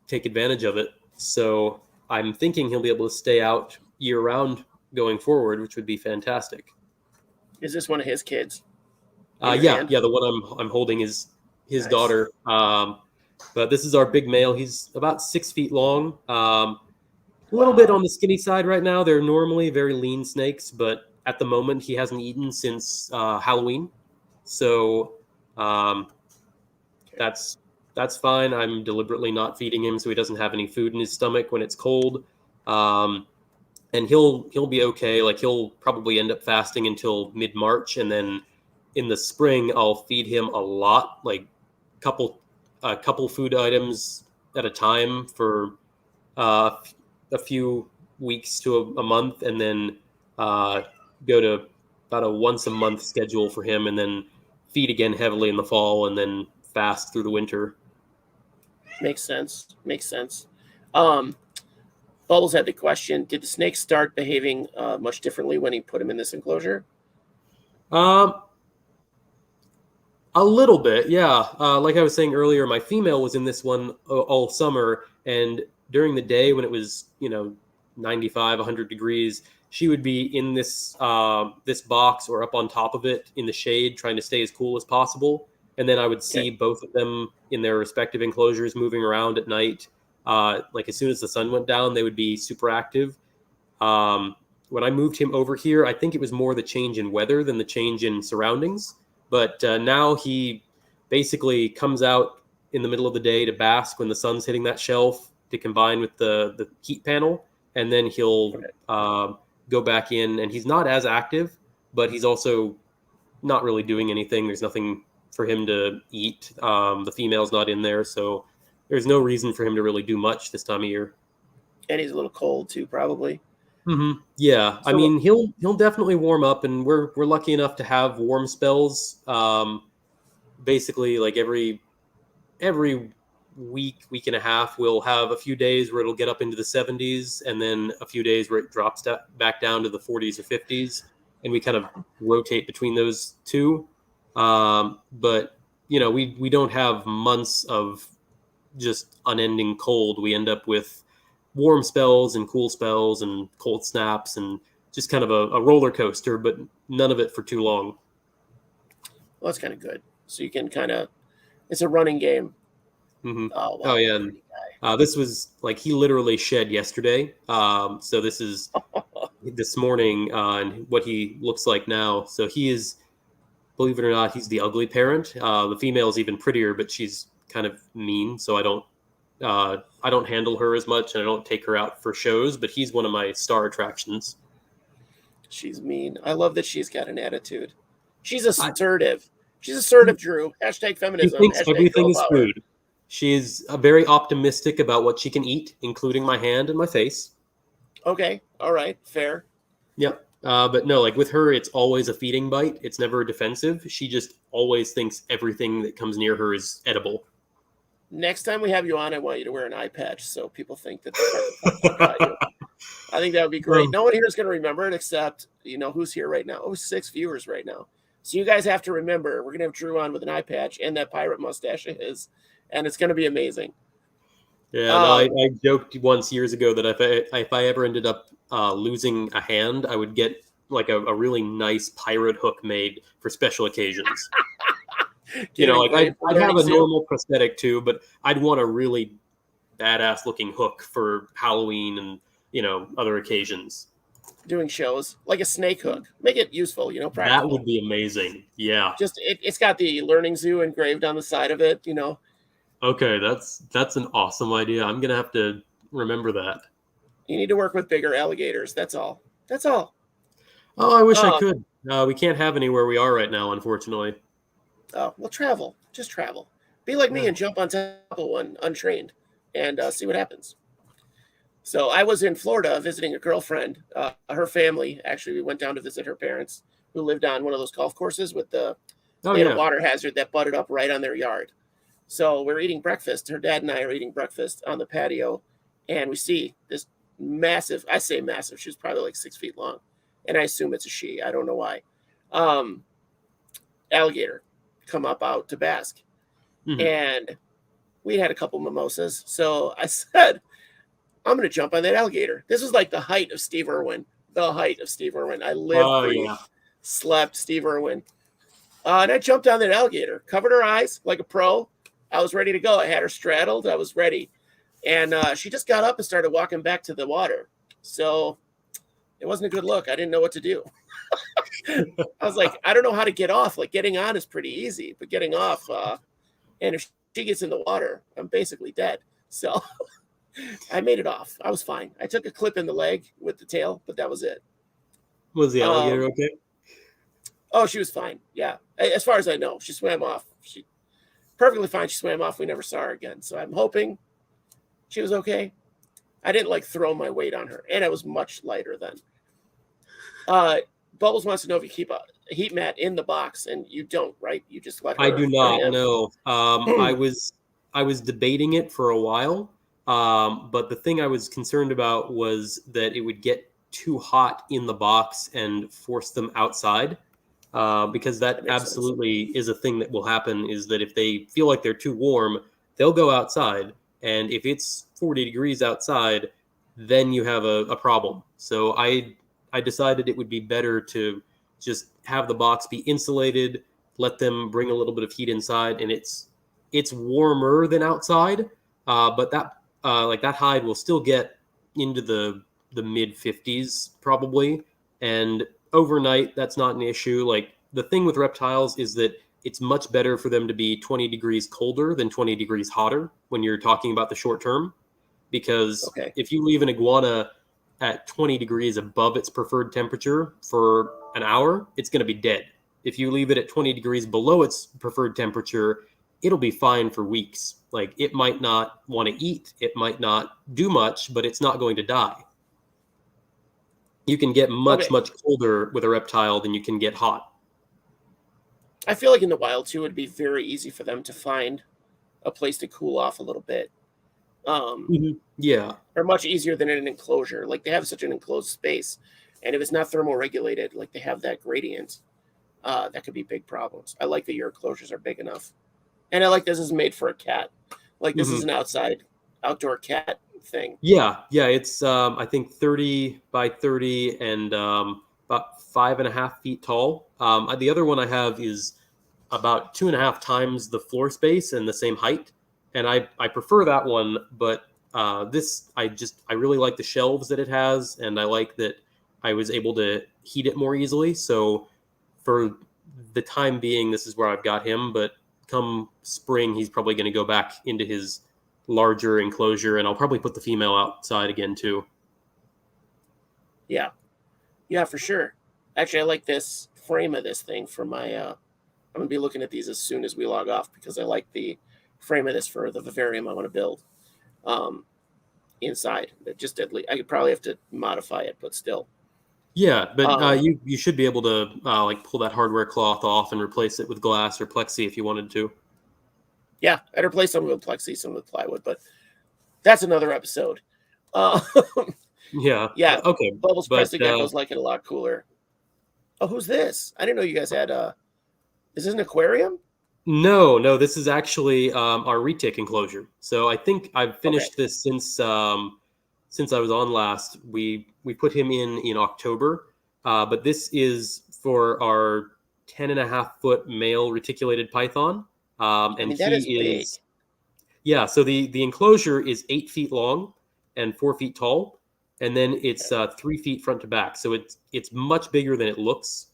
take advantage of it. So I'm thinking he'll be able to stay out year round going forward, which would be fantastic. Is this one of his kids in your Yeah, hand? the one I'm holding is his Nice. daughter. But this is our big male. He's about 6 feet long. A little bit Wow. on the skinny side right now. They're normally very lean snakes, but at the moment he hasn't eaten since Halloween, so um, Okay. that's fine. I'm deliberately not feeding him so he doesn't have any food in his stomach when it's cold, um, and he'll be okay. Like he'll probably end up fasting until mid March, and then in the spring I'll feed him a lot, like couple a couple food items at a time for uh, a few weeks to a month, and then uh, go to about a once a month schedule for him, and then feed again heavily in the fall, and then fast through the winter. Makes sense. Makes sense. Um, Bubbles had the question: did the snake start behaving much differently when he put him in this enclosure? Um, a little bit, yeah. Like I was saying earlier, my female was in this one all summer, and during the day when it was 95, 100 degrees, she would be in this box or up on top of it in the shade, trying to stay as cool as possible. And then I would Okay. see both of them in their respective enclosures moving around at night. Like as soon as the sun went down, they would be super active. Um, when I moved him over here, I think it was more the change in weather than the change in surroundings. But now he basically comes out in the middle of the day to bask when the sun's hitting that shelf to combine with the heat panel, and then he'll Okay. go back in. And he's not as active, but he's also not really doing anything. There's nothing for him to eat. The female's not in there, so there's no reason for him to really do much this time of year. And he's a little cold too, probably. Yeah, I So mean he'll definitely warm up, and we're lucky enough to have warm spells. Basically, like every week and a half, we'll have a few days where it'll get up into the 70s, and then a few days where it drops back down to the 40s or 50s, and we kind of rotate between those two. But we don't have months of just unending cold. We end up with warm spells and cool spells and cold snaps and just kind of a roller coaster, but none of it for too long. well, that's kind of good. So you can kind of it's a running game. Hmm. Oh Oh wow, yeah, and pretty guy. this was like he literally shed yesterday. So this is this morning and what he looks like now. So he is, believe it or not, he's the ugly parent. The female is even prettier, but she's kind of mean. So I don't handle her as much, and I don't take her out for shows. But he's one of my star attractions. She's mean. I love that she's got an attitude. She's I, assertive. She's assertive, Drew. Hashtag she feminism. thinks Hashtag everything girl is power. food. She is very optimistic about what she can eat, including my hand and my face. Okay. All right. Fair. Yep. But no, like with her, it's always a feeding bite. It's never defensive. She just always thinks everything that comes near her is edible. Next time we have you on, I want you to wear an eye patch so people think that the carpet python got you. I think that would be great. Um, No one here is going to remember it except who's here right now. Oh, 6 viewers right now. So you guys have to remember we're going to have Drew on with an eye patch and that pirate mustache of his, and it's going to be amazing. yeah, no, Um, I joked once years ago that if I ever ended up losing a hand, I would get like a really nice pirate hook made for special occasions. get it Like engraved for I'd have learning a zoo. normal prosthetic too, but I'd want a really badass looking hook for Halloween and other occasions. Doing shows like a snake hook. Make it useful, That would practical. be amazing. Yeah. Just it's got the learning zoo engraved on the side of it. Okay, that's an awesome idea. I'm gonna have to remember that. You need to work with bigger alligators. That's all. That's all. Oh, I wish I Um, could. We can't have any where we are right now, unfortunately. oh, well, travel. Just travel. Be like me Yeah. and jump on top of one untrained and see what happens. So I was in Florida visiting a girlfriend. Her family actually, we went down to visit her parents, who lived on one of those golf courses with Oh they had a yeah. water hazard that butted up right on their yard. So we're eating breakfast. Her dad and I are eating breakfast on the patio, and we see this massive. I say massive. She was probably like 6 feet long, and I assume it's a she. I don't know why. Um, Alligator come up out to bask, Hmm. and we had a couple mimosas. So I said, I'm going to jump on that alligator. This was like the height of Steve Irwin. The height of Steve Irwin. I lived, breathed, slept Steve Irwin. And I jumped on that alligator, covered her eyes like a pro. I was ready to go. I had her straddled. I was ready. And she just got up and started walking back to the water. So it wasn't a good look. I didn't know what to do. I was like, I don't know how to get off. Like, getting on is pretty easy, but getting off, and if she gets in the water, I'm basically dead. So I made it off. I was fine. I took a clip in the leg with the tail, but that was it. Was the alligator okay? Oh, she was fine. Yeah. As far as I know, she swam off. She perfectly fine. She swam off. We never saw her again. So I'm hoping she was okay. I didn't like throw my weight on her, and I was much lighter then. Bubbles wants to know if you keep a heat mat in the box, and you don't, right? You just let her. I do not know. I was debating it for a while, but the thing I was concerned about was that it would get too hot in the box and force them outside, because that absolutely is a thing that will happen, is that if they feel like they're too warm, they'll go outside, and if it's 40 degrees outside, then you have a problem. So I decided it would be better to just have the box be insulated, let them bring a little bit of heat inside, and it's warmer than outside, but that that hide will still get into the mid 50s probably, and overnight that's not an issue. Like, the thing with reptiles is that it's much better for them to be 20 degrees colder than 20 degrees hotter when you're talking about the short term, because if you leave an iguana at 20 degrees above its preferred temperature for an hour, it's going to be dead. If you leave it at 20 degrees below its preferred temperature, it'll be fine for weeks. Like, it might not want to eat, it might not do much, but it's not going to die. You can get much colder with a reptile than you can get hot. I feel like in the wild too, it'd be very easy for them to find a place to cool off a little bit. Yeah. Or much easier than in an enclosure. Like, they have such an enclosed space, and if it's not thermoregulated, like they have that gradient, that could be big problems. I like that your enclosures are big enough, and I like this is made for a cat. Like, this is an outdoor cat thing. Yeah, it's I think 30 by 30 and about 5.5 feet tall. The other one I have is about 2.5 times the floor space and the same height, and I prefer that one, but this I really like the shelves that it has, and I like that I was able to heat it more easily. So for the time being, this is where I've got him, but come spring, he's probably going to go back into his larger enclosure, and I'll probably put the female outside again too. Yeah, for sure. Actually, I like this frame of this thing for my I'm gonna be looking at these as soon as we log off, because I like the frame of this for the vivarium I want to build inside. Just I could probably have to modify it, but still. Yeah, but you should be able to like pull that hardware cloth off and replace it with glass or plexi if you wanted to. Yeah, I'd replace some with plexi, some with plywood, but that's another episode. Yeah. Okay. Bubbles Presley geckos like it a lot cooler. Oh, who's this? I didn't know you guys had is this an aquarium? No, this is actually our retic enclosure. So I think I've finished this since I was on last. We put him in October, but this is for our 10.5 foot male reticulated python. And that is big. Yeah, so the enclosure is 8 feet long and 4 feet tall, and then it's 3 feet front to back. So it's much bigger than it looks.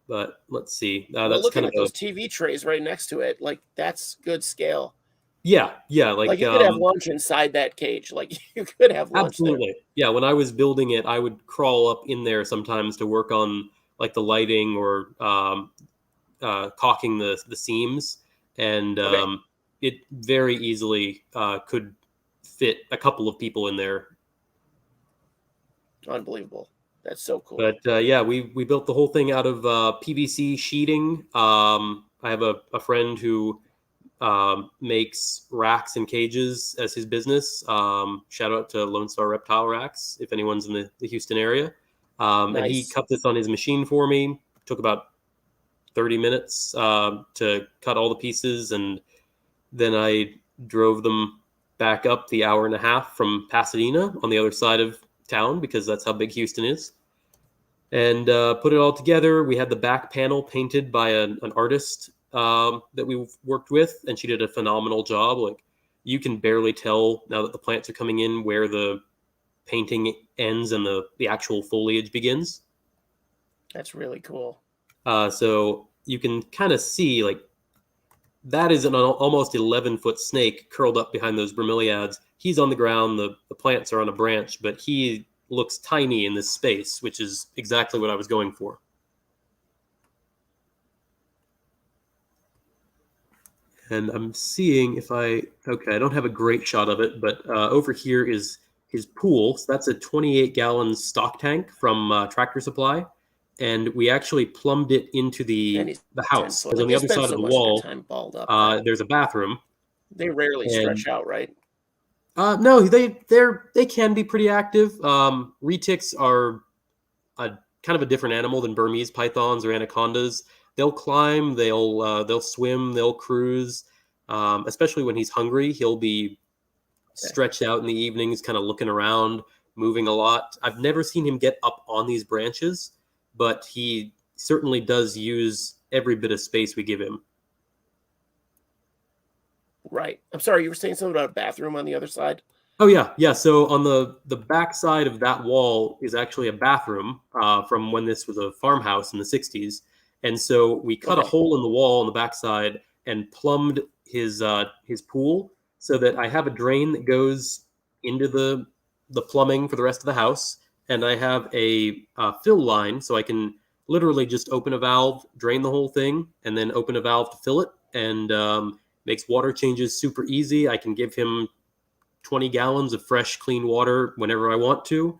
But let's see. That's looking kind at those TV trays right next to it, like, that's good scale. Yeah. Like you could have lunch inside that cage. Like, you could have lunch. Absolutely. There. Yeah, when I was building it, I would crawl up in there sometimes to work on like the lighting or caulking the seams, and it very easily could fit a couple of people in there. Unbelievable. That's so cool. But yeah, we built the whole thing out of PVC sheeting. I have a friend who makes racks and cages as his business. Shout out to Lone Star Reptile Racks if anyone's in the Houston area. Nice. And he cut this on his machine for me. Took about 30 minutes to cut all the pieces, and then I drove them back up the hour and a half from Pasadena on the other side of town because that's how big Houston is. And put it all together. We had the back panel painted by an artist that we worked with, and she did a phenomenal job. Like, you can barely tell now that the plants are coming in where the painting ends and the actual foliage begins. That's really cool. So you can kind of see, like, that is an almost 11-foot snake curled up behind those bromeliads. He's on the ground, the plants are on a branch, but he looks tiny in this space, which is exactly what I was going for. And I'm seeing if I don't have a great shot of it, but over here is his pool. So that's a 28-gallon stock tank from Tractor Supply. And we actually plumbed it into the house. Because on the other side of the wall, there's a bathroom. They rarely stretch out, right? No, they can be pretty active. Retics are kind of a different animal than Burmese pythons or anacondas. They'll climb, they'll swim, they'll cruise. Especially when he's hungry, he'll be stretched out in the evenings, kind of looking around, moving a lot. I've never seen him get up on these branches, but he certainly does use every bit of space we give him. Right. I'm sorry, you were saying something about a bathroom on the other side? Oh, yeah. So on the back side of that wall is actually a bathroom from when this was a farmhouse in the 60s. And so we cut a hole in the wall on the backside and plumbed his pool so that I have a drain that goes into the plumbing for the rest of the house. And I have a fill line, so I can literally just open a valve, drain the whole thing, and then open a valve to fill it. And makes water changes super easy. I can give him 20 gallons of fresh, clean water whenever I want to.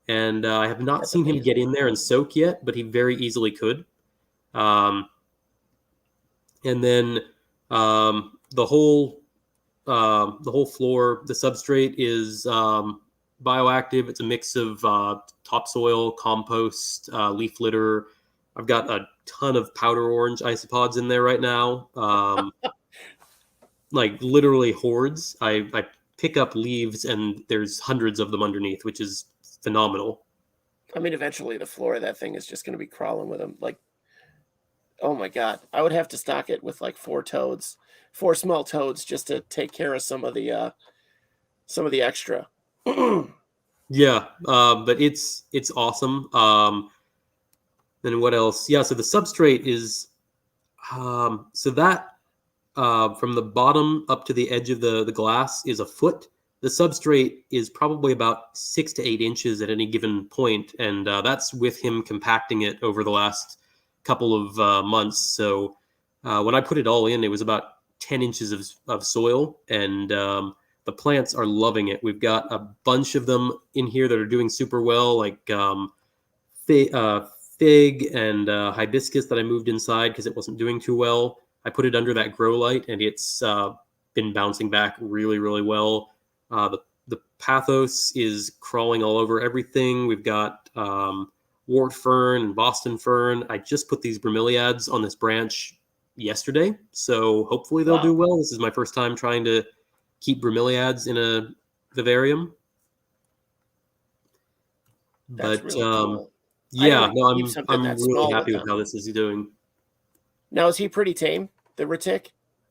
And I have not seen him get in there and soak yet, but he very easily could. And then the whole floor, the substrate is bioactive. It's a mix of topsoil, compost, leaf litter. I've got a ton of powder orange isopods in there right now. Like literally hordes. I pick up leaves and there's hundreds of them underneath, which is phenomenal. I mean, eventually the floor of that thing is just going to be crawling with them. Like, oh my God, I would have to stock it with like 4 small toads, just to take care of some of the extra. Yeah, but it's awesome. Then what else? Yeah, so the substrate is so that from the bottom up to the edge of the glass is a foot. The substrate is probably about 6 to 8 inches at any given point, and that's with him compacting it over the last couple of months. So when I put it all in, it was about 10 inches of soil, and the plants are loving it. We've got a bunch of them in here that are doing super well, like fig and hibiscus that I moved inside because it wasn't doing too well. I put it under that grow light, and it's been bouncing back really, really well. The pathos is crawling all over everything. We've got wart fern and Boston fern. I just put these bromeliads on this branch yesterday, so hopefully they'll do well. This is my first time trying to keep bromeliads in a vivarium. That's really cool. Yeah, no, I'm really happy with how this is doing. Now, is he pretty tame, the Retic?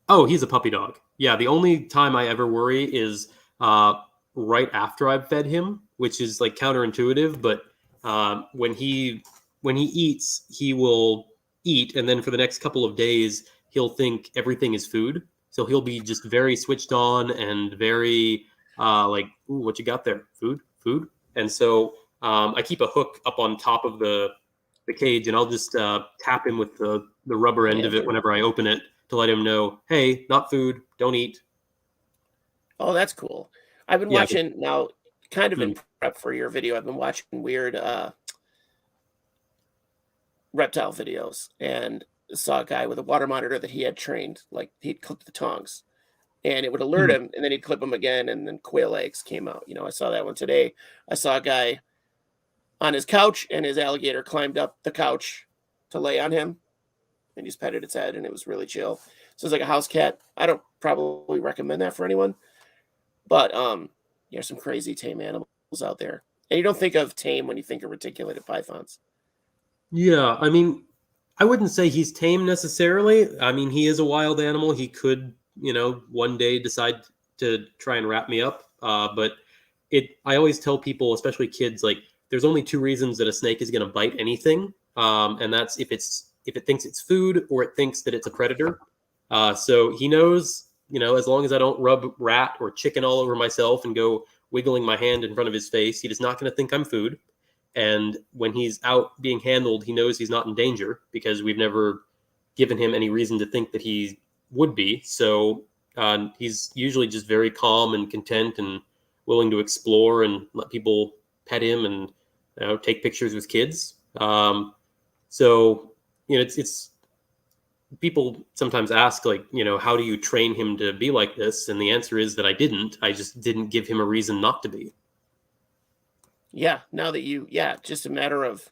Oh, he's a puppy dog. Yeah, the only time I ever worry is right after I've fed him, which is like counterintuitive, but when he eats, he will eat, and then for the next couple of days, he'll think everything is food. So he'll be just very switched on and very like, ooh, what you got there? Food. And so I keep a hook up on top of the cage, and I'll just tap him with the rubber end of it whenever I open it to let him know, hey, not food, don't eat. Oh, that's cool. I've been watching now, kind of in prep for your video, I've been watching weird reptile videos, and saw a guy with a water monitor that he had trained, like he'd clip the tongs and it would alert him, and then he'd clip them again, and then quail eggs came out. I saw that one today. I saw a guy on his couch, and his alligator climbed up the couch to lay on him, and just petted its head, and it was really chill. So it's like a house cat. I don't probably recommend that for anyone. But there's some crazy tame animals out there, and you don't think of tame when you think of reticulated pythons. Yeah, I mean, I wouldn't say he's tame necessarily. I mean, he is a wild animal. He could, one day decide to try and wrap me up. But I always tell people, especially kids, like there's only two reasons that a snake is going to bite anything, and that's if it thinks it's food or it thinks that it's a predator. So he knows, as long as I don't rub rat or chicken all over myself and go wiggling my hand in front of his face, he is not going to think I'm food. And when he's out being handled, he knows he's not in danger because we've never given him any reason to think that he would be. So he's usually just very calm and content and willing to explore and let people pet him and take pictures with kids. So it's people sometimes ask, like, how do you train him to be like this? And the answer is that I didn't. I just didn't give him a reason not to be. Yeah, now that just a matter of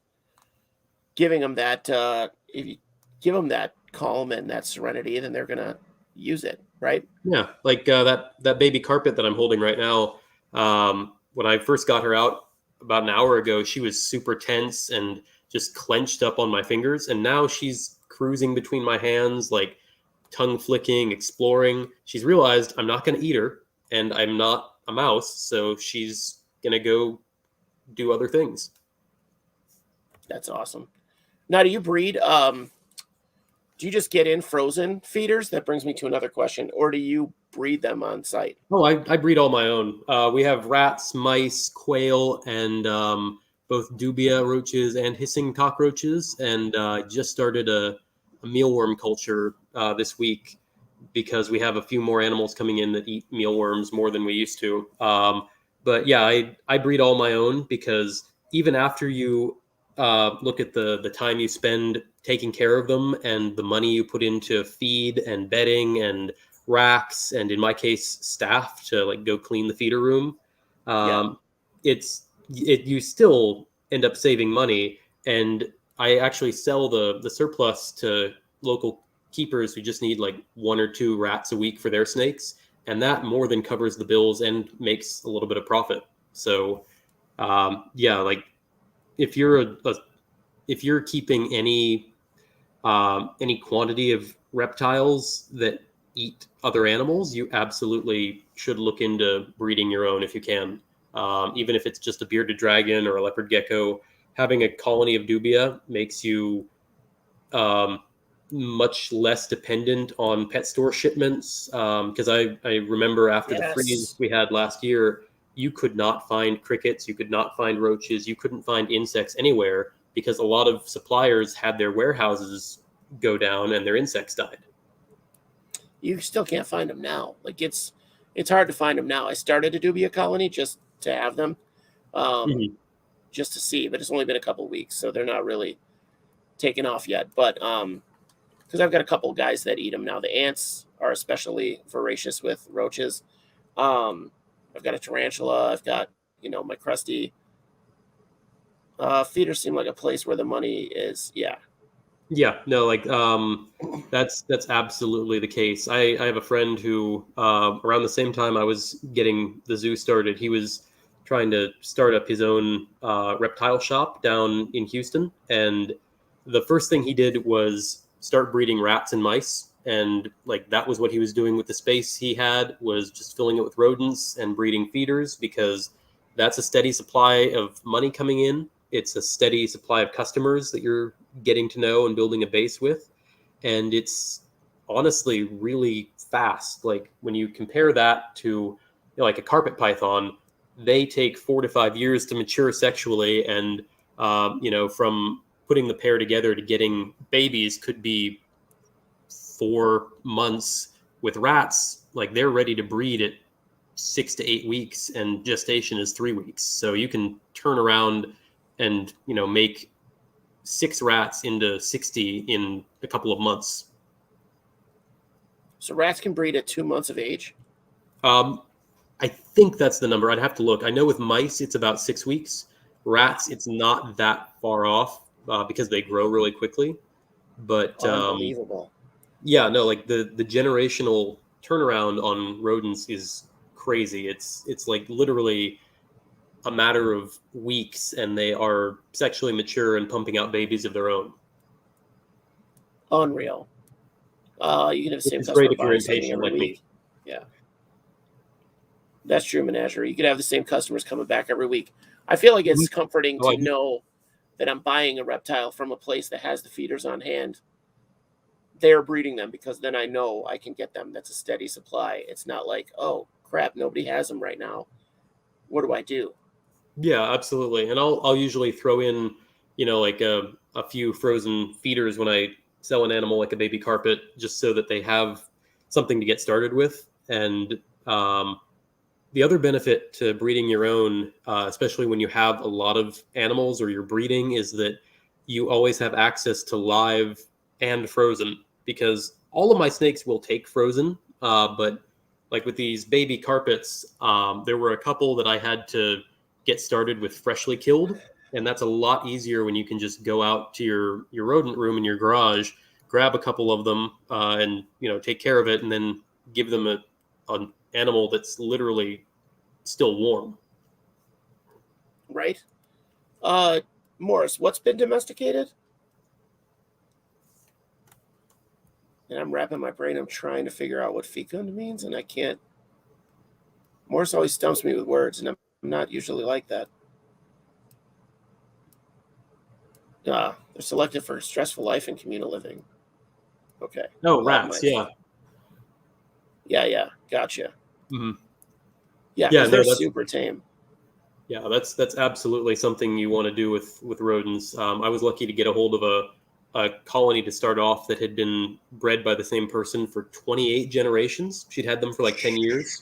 giving them that. If you give them that calm and that serenity, then they're gonna use it, right? Yeah, like that baby carpet that I'm holding right now. When I first got her out about an hour ago, she was super tense and just clenched up on my fingers, and now she's cruising between my hands, like tongue flicking, exploring. She's realized I'm not going to eat her, and I'm not a mouse, so she's going to go do other things. That's awesome. Now, do you breed? Do you just get in frozen feeders? That brings me to another question. Or do you breed them on site? Oh, I breed all my own. We have rats, mice, quail, and both dubia roaches and hissing cockroaches. And just started a mealworm culture this week because we have a few more animals coming in that eat mealworms more than we used to. But yeah, I breed all my own because even after you look at the time you spend taking care of them and the money you put into feed and bedding and racks, and in my case, staff to like go clean the feeder room, you still end up saving money. And I actually sell the surplus to local keepers who just need like one or two rats a week for their snakes, and that more than covers the bills and makes a little bit of profit. So like if you're keeping any quantity of reptiles that eat other animals, you absolutely should look into breeding your own if you can. Even if it's just a bearded dragon or a leopard gecko, having a colony of dubia makes you much less dependent on pet store shipments. Because I remember after the freeze we had last year, you could not find crickets, you could not find roaches, you couldn't find insects anywhere because a lot of suppliers had their warehouses go down and their insects died. You still can't find them now. Like it's hard to find them now. I started a dubia colony just to have them, just to see, but it's only been a couple of weeks, so they're not really taken off yet. But because I've got a couple of guys that eat them now. The ants are especially voracious with roaches. I've got a tarantula. I've got my crusty. Feeders seem like a place where the money is. Yeah, no, like that's absolutely the case. I have a friend who around the same time I was getting the zoo started, he was trying to start up his own reptile shop down in Houston, and the first thing he did was start breeding rats and mice, and like that was what he was doing with the space he had, was just filling it with rodents and breeding feeders, because that's a steady supply of money coming in. It's a steady supply of customers that you're getting to know and building a base with. And it's honestly really fast. Like when you compare that to like a carpet python, they take 4 to 5 years to mature sexually. And, from putting the pair together to getting babies could be 4 months. With rats, like they're ready to breed at 6 to 8 weeks, and gestation is 3 weeks. So you can turn around and make 6 rats into 60 in a couple of months. So rats can breed at 2 months of age? I think that's the number. I'd have to look. I know with mice it's about 6 weeks. Rats, it's not that far off because they grow really quickly. But unbelievable. Yeah, no, like the generational turnaround on rodents is crazy. It's like literally a matter of weeks, and they are sexually mature and pumping out babies of their own. Unreal. You can have the Which same is great customer if you're buying something impatient every like me. week. Yeah, that's true, menagerie. You could have the same customers coming back every week. I feel like it's comforting Oh, to know that I'm buying a reptile from a place that has the feeders on hand. They're breeding them because then I know I can get them. That's a steady supply. It's not like, oh crap, nobody has them right now. What do I do? Yeah, absolutely. And I'll usually throw in, like a few frozen feeders when I sell an animal like a baby carpet, just so that they have something to get started with. And the other benefit to breeding your own, especially when you have a lot of animals or you're breeding, is that you always have access to live and frozen, because all of my snakes will take frozen. But like with these baby carpets, there were a couple that I had to get started with freshly killed. And that's a lot easier when you can just go out to your rodent room in your garage, grab a couple of them, and take care of it, and then give them an animal that's literally still warm. Right? Morris, what's been domesticated? And I'm wrapping my brain. I'm trying to figure out what fecund means, and I can't. Morris always stumps me with words, and I'm not usually like that. They're selected for stressful life and communal living. Okay. Oh, That might. rats. Yeah. Yeah. Gotcha. Hmm. Yeah, Yeah. because they're No, that's super tame. yeah. That's absolutely something you want to do with rodents. I was lucky to get a hold of a colony to start off that had been bred by the same person for 28 generations. She'd had them for like 10 years,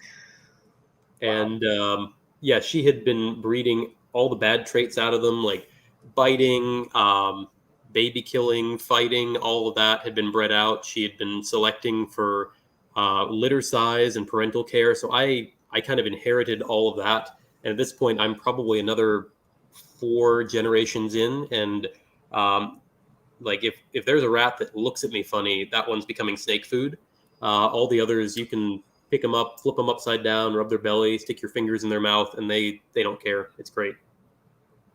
Wow. and yeah, she had been breeding all the bad traits out of them, like biting, baby killing, fighting. All of that had been bred out. She had been selecting for litter size and parental care. So I kind of inherited all of that. And at this point, I'm probably another 4 generations in, and like if there's a rat that looks at me funny, that one's becoming snake food. All the others, you can pick them up, flip them upside down, rub their belly, stick your fingers in their mouth, and they don't care. It's great.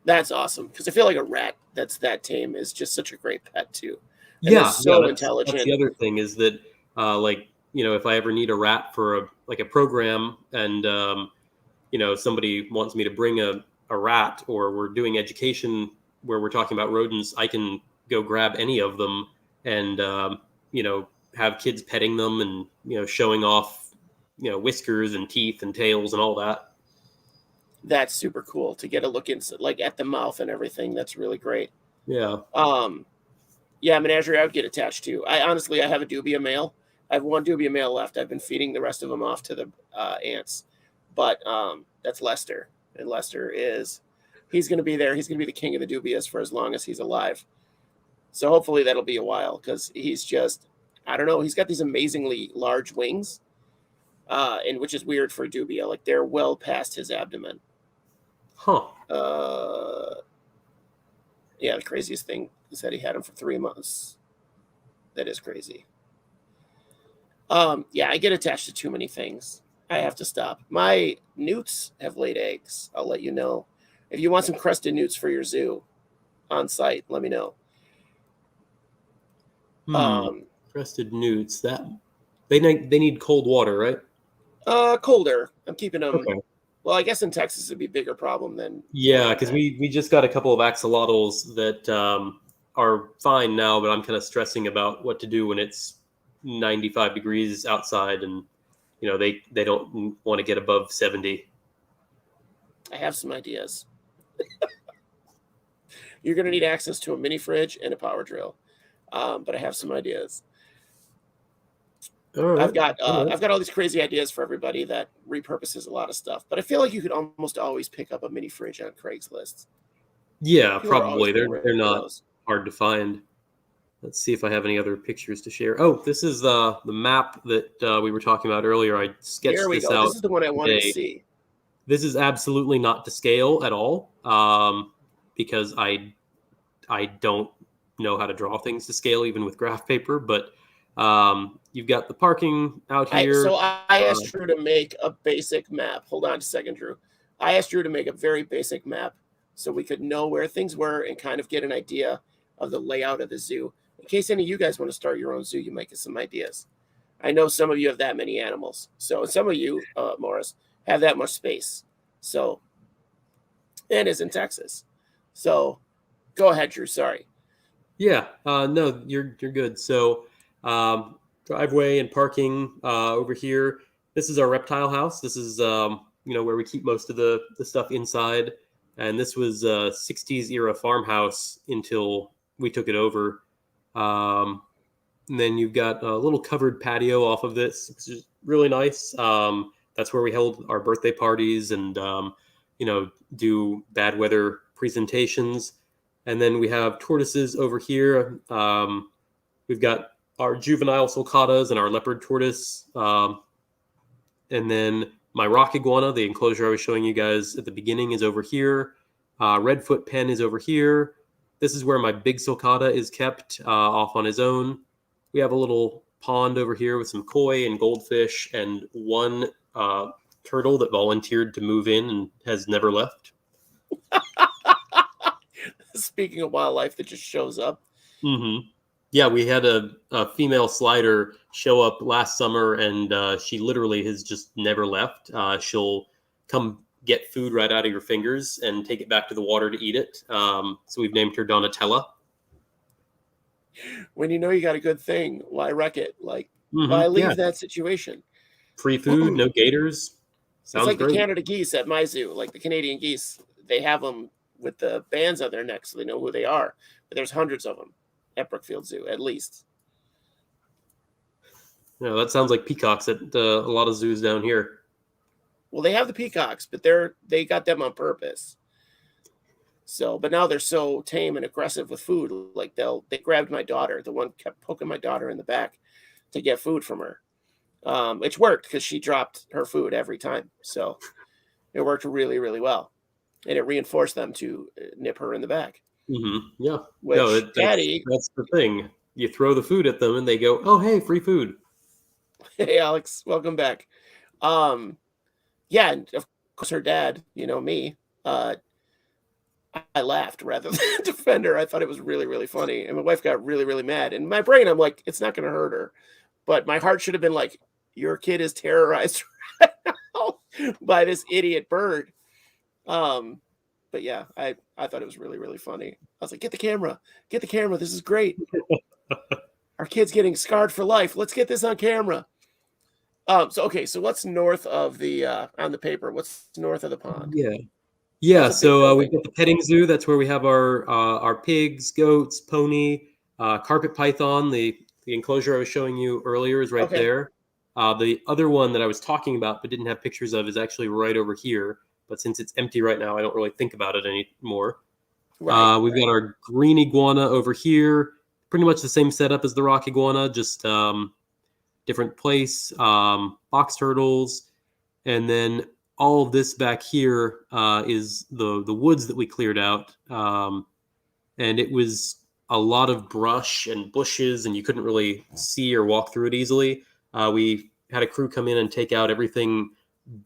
That's awesome. Because I feel like a rat that's that tame is just such a great pet, too. And they're Yeah, so that's the intelligent. other thing, is that like if I ever need a rat for a program, and somebody wants me to bring a rat, or we're doing education where we're talking about rodents, I can go grab any of them, and have kids petting them, and showing off whiskers and teeth and tails and all that. That's super cool to get a look into, like, at the mouth and everything. That's really great. Yeah. Yeah, menagerie I would get attached to. I have a dubia male. I have one dubia male left. I've been feeding the rest of them off to the ants, but that's Lester, and he's going to be there. He's going to be the king of the dubias for as long as he's alive. So hopefully that'll be a while, because he's just, I don't know, he's got these amazingly large wings, and which is weird for a dubia. Like, they're well past his abdomen. Huh. Yeah, the craziest thing is that he had him for 3 months. That is crazy. Yeah, I get attached to too many things. I have to stop. My newts have laid eggs. I'll let you know. If you want some crested newts for your zoo on site, let me know. Crested newts, that they need cold water, right? Colder. I'm keeping them. Okay. Well, I guess in Texas it'd be a bigger problem than Yeah, because we just got a couple of axolotls that are fine now, but I'm kind of stressing about what to do when it's 95 degrees outside, and they don't want to get above 70. I have some ideas. You're going to need access to a mini fridge and a power drill, but I have some ideas. All right. I've got all these crazy ideas for everybody that repurposes a lot of stuff, but I feel like you could almost always pick up a mini fridge on Craigslist. Yeah, People are probably. always getting rid They're of not those. hard to find. Let's see if I have any other pictures to share. Oh, this is the map that we were talking about earlier. I sketched Here we this go. out This is the one I wanted to today. see. This is absolutely not to scale at all, because I don't know how to draw things to scale, even with graph paper. But You've got the parking out here. I asked Drew to make a basic map. Hold on a second, Drew. I asked Drew to make a very basic map so we could know where things were and kind of get an idea of the layout of the zoo. In case any of you guys want to start your own zoo, you might get some ideas. I know some of you have that many animals. So some of you, Morris, have that much space. So, and is in Texas. So go ahead, Drew. Sorry. Yeah, no, you're good. So driveway and parking over here. This is our reptile house. This is where we keep most of the stuff inside. And this was a 60s era farmhouse until we took it over. And then you've got a little covered patio off of this, which is really nice. That's where we held our birthday parties and do bad weather presentations. And then we have tortoises over here. We've got our juvenile sulcatas and our leopard tortoise. And then my rock iguana, the enclosure I was showing you guys at the beginning, is over here. Redfoot pen is over here. This is where my big sulcata is kept off on his own. We have a little pond over here with some koi and goldfish and one turtle that volunteered to move in and has never left. Speaking of wildlife that just shows up. Mm-hmm. Yeah, we had a female slider show up last summer, and she literally has just never left. She'll come get food right out of your fingers and take it back to the water to eat it. So we've named her Donatella. When you know you got a good thing, why wreck it? Like, why leave that situation? Free food, no gators. Sounds it's like great. The Canada geese at my zoo, like the Canadian geese. They have them with the bands on their necks so they know who they are. But there's hundreds of them at Brookfield Zoo, at least. No, that sounds like peacocks at a lot of zoos down here. Well, they have the peacocks, but they got them on purpose. So, but now they're so tame and aggressive with food. Like they grabbed my daughter. The one kept poking my daughter in the back to get food from her. It's worked because she dropped her food every time. So it worked really, really well. And it reinforced them to nip her in the back. Mm-hmm. Yeah. Which, that's the thing. You throw the food at them and they go, oh, hey, free food. Hey, Alex, welcome back. Yeah, and of course her dad, me, I laughed rather than defend her. I thought it was really, really funny. And my wife got really, really mad. In my brain, I'm like, it's not going to hurt her. But my heart should have been like, your kid is terrorized right now by this idiot bird. But yeah, I thought it was really, really funny. I was like, get the camera. This is great. Our kid's getting scarred for life. Let's get this on camera. So what's north of the on the paper? What's north of the pond? Yeah. So we've got the petting zoo. That's where we have our pigs, goats, pony, carpet python. The enclosure I was showing you earlier is right there. The other one that I was talking about but didn't have pictures of is actually right over here. But since it's empty right now, I don't really think about it anymore. Right, we've got our green iguana over here. Pretty much the same setup as the rock iguana, just different place. Box turtles. And then all of this back here is the woods that we cleared out. And it was a lot of brush and bushes, and you couldn't really see or walk through it easily. We had a crew come in and take out everything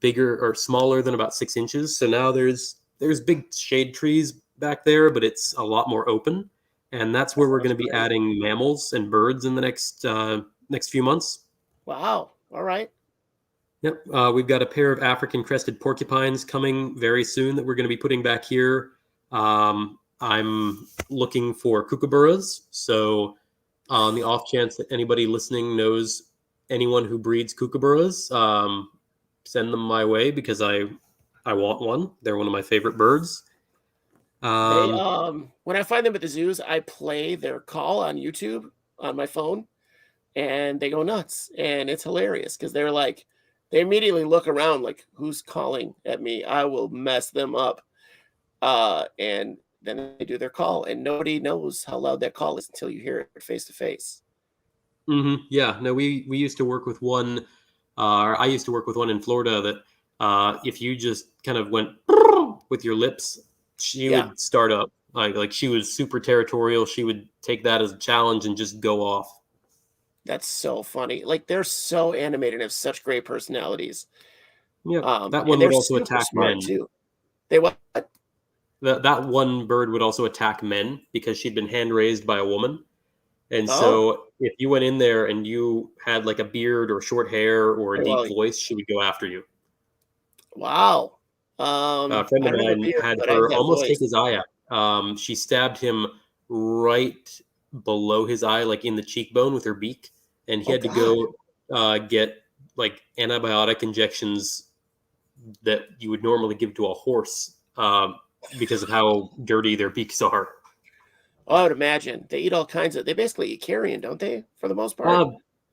bigger or smaller than about 6 inches. So now there's big shade trees back there, but it's a lot more open. And that's where we're going to be adding mammals and birds in the next few months. Wow. All right. Yep. We've got a pair of African crested porcupines coming very soon that we're going to be putting back here. I'm looking for kookaburras. So on the off chance that anybody listening knows anyone who breeds kookaburras, send them my way because I want one. They're one of my favorite birds. When I find them at the zoos, I play their call on YouTube on my phone, and they go nuts. And it's hilarious because they immediately look around like, who's calling at me? I will mess them up. And then they do their call, and nobody knows how loud that call is until you hear it face to face. Mm-hmm. Yeah. No, we used to work with one. I used to work with one in Florida that if you just kind of went with your lips, she would start up. Like she was super territorial. She would take that as a challenge and just go off. That's so funny. Like, they're so animated and have such great personalities. Yep. That And one they're would also super attack smart men. too. They what? That one bird would also attack men because she'd been hand raised by a woman. And Oh, so if you went in there and you had like a beard or short hair or a deep well, voice, she would go after you. wow. A friend I of don't have a mine beard, had but I have her that almost take voice. his eye out. She stabbed him right below his eye, like in the cheekbone with her beak. And he Oh had to God. go get like antibiotic injections that you would normally give to a horse because of how dirty their beaks are. Oh, I would imagine they eat all kinds of. They basically eat carrion, don't they? For the most part. Uh,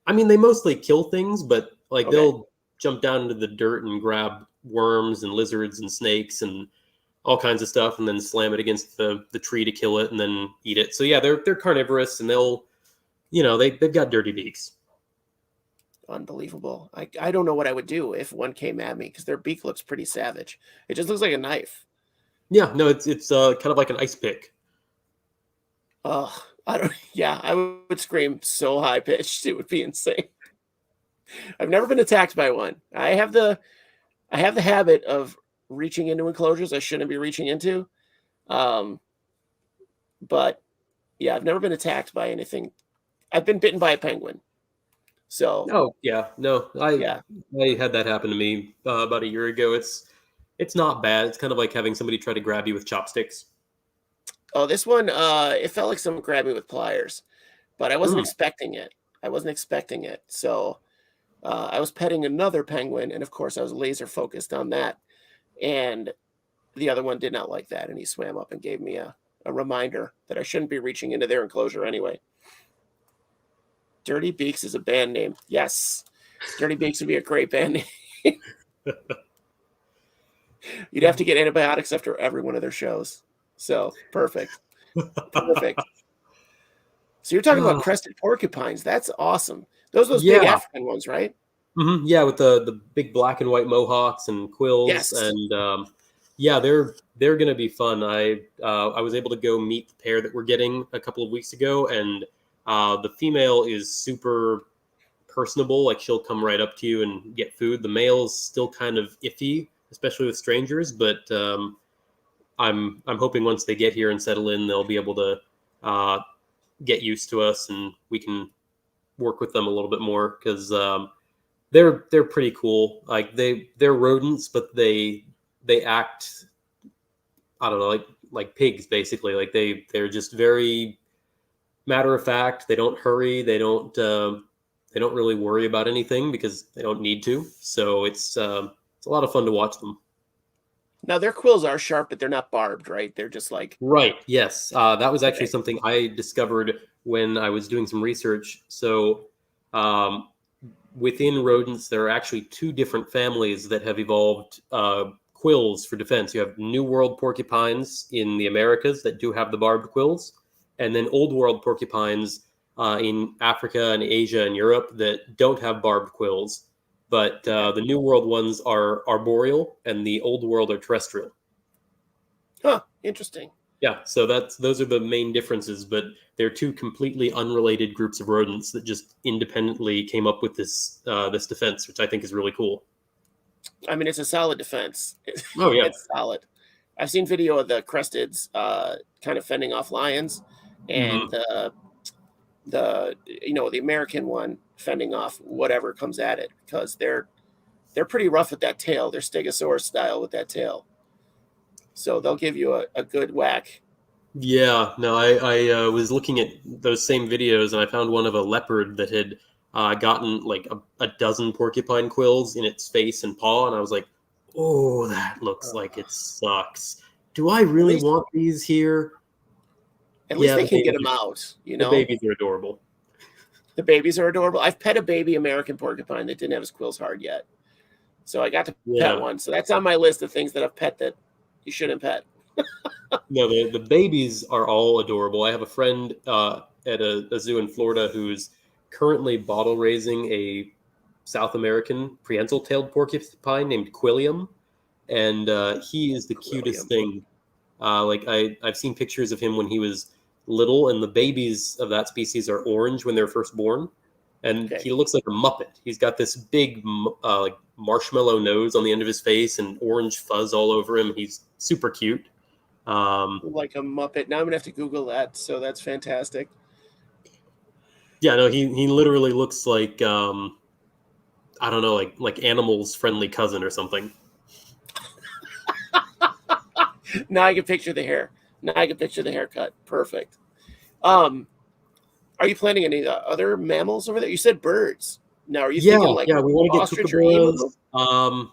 I mean, they mostly kill things, but like Okay. they'll jump down into the dirt and grab worms and lizards and snakes and all kinds of stuff, and then slam it against the tree to kill it, and then eat it. So yeah, they're carnivorous, and they'll they've got dirty beaks. Unbelievable. I don't know what I would do if one came at me because their beak looks pretty savage. It just looks like a knife. Yeah, no, it's kind of like an ice pick. Oh, I don't. Yeah, I would scream so high pitched it would be insane. I've never been attacked by one. I have the habit of reaching into enclosures I shouldn't be reaching into. Um, but yeah, I've never been attacked by anything. I've been bitten by a penguin. So Oh yeah, no, yeah. I had that happen to me about a year ago. It's not bad. It's kind of like having somebody try to grab you with chopsticks. Oh, this one, it felt like someone grabbed me with pliers, but I wasn't Mm. expecting it. I wasn't expecting it. So I was petting another penguin, and of course, I was laser focused on that. And the other one did not like that, and he swam up and gave me a reminder that I shouldn't be reaching into their enclosure anyway. Dirty Beaks is a band name. Yes, Dirty Beaks would be a great band name. You'd have to get antibiotics after every one of their shows. So perfect, perfect. So you're talking about crested porcupines. That's awesome. Those big Yeah, African ones, right? yeah, with the big black and white mohawks and quills, Yes. and yeah, they're gonna be fun. I was able to go meet the pair that we're getting a couple of weeks ago, and the female is super personable. Like she'll come right up to you and get food. The male's still kind of iffy, especially with strangers, but I'm hoping once they get here and settle in, they'll be able to get used to us, and we can work with them a little bit more because they're pretty cool. Like they're rodents, but they act, I don't know, like pigs basically. Like they're just very matter of fact. They don't hurry. They don't really worry about anything because they don't need to. So it's a lot of fun to watch them. Now their quills are sharp, but they're not barbed, right? They're just like Right. Yes. That was actually okay. something I discovered when I was doing some research. So, um, within rodents, there are actually two different families that have evolved quills for defense. You have New World porcupines in the Americas that do have the barbed quills, and then Old World porcupines in Africa and Asia and Europe that don't have barbed quills. But Okay. the New World ones are arboreal, and the Old World are terrestrial. Huh. Interesting. Yeah, so those are the main differences, but they're two completely unrelated groups of rodents that just independently came up with this defense, which I think is really cool. I mean, it's a solid defense. Oh yeah. It's solid. I've seen video of the cresteds kind of fending off lions, and Hmm. the American one fending off whatever comes at it because they're pretty rough with that tail. They're Stegosaurus style with that tail, so they'll give you a good whack. Yeah, no, I was looking at those same videos and I found one of a leopard that had gotten like a dozen porcupine quills in its face and paw, and I was like, oh, that looks like it sucks. Do I At really least want these here? at least Yeah, they can get them out. the babies are adorable. The babies are adorable. I've pet a baby American porcupine that didn't have his quills hard yet. So I got to pet Yeah. one. So that's on my list of things that I've pet that you shouldn't pet. No, the babies are all adorable. I have a friend at a zoo in Florida who's currently bottle raising a South American prehensile-tailed porcupine named Quilliam, and he is the cutest Quilliam. thing. Like I've seen pictures of him when he was little, and the babies of that species are orange when they're first born, and Okay. he looks like a Muppet. He's got this big like marshmallow nose on the end of his face and orange fuzz all over him. He's super cute. Like a Muppet. Now I'm gonna have to Google that. So that's fantastic. Yeah, no, he literally looks like I don't know, like Animal's friendly cousin or something. Now I can picture the hair. Now I can picture the haircut. Perfect. Um, are you planning any other mammals over there? You said birds. Now, are you thinking like Yeah, we want to get ostrich or emu? kookaburras.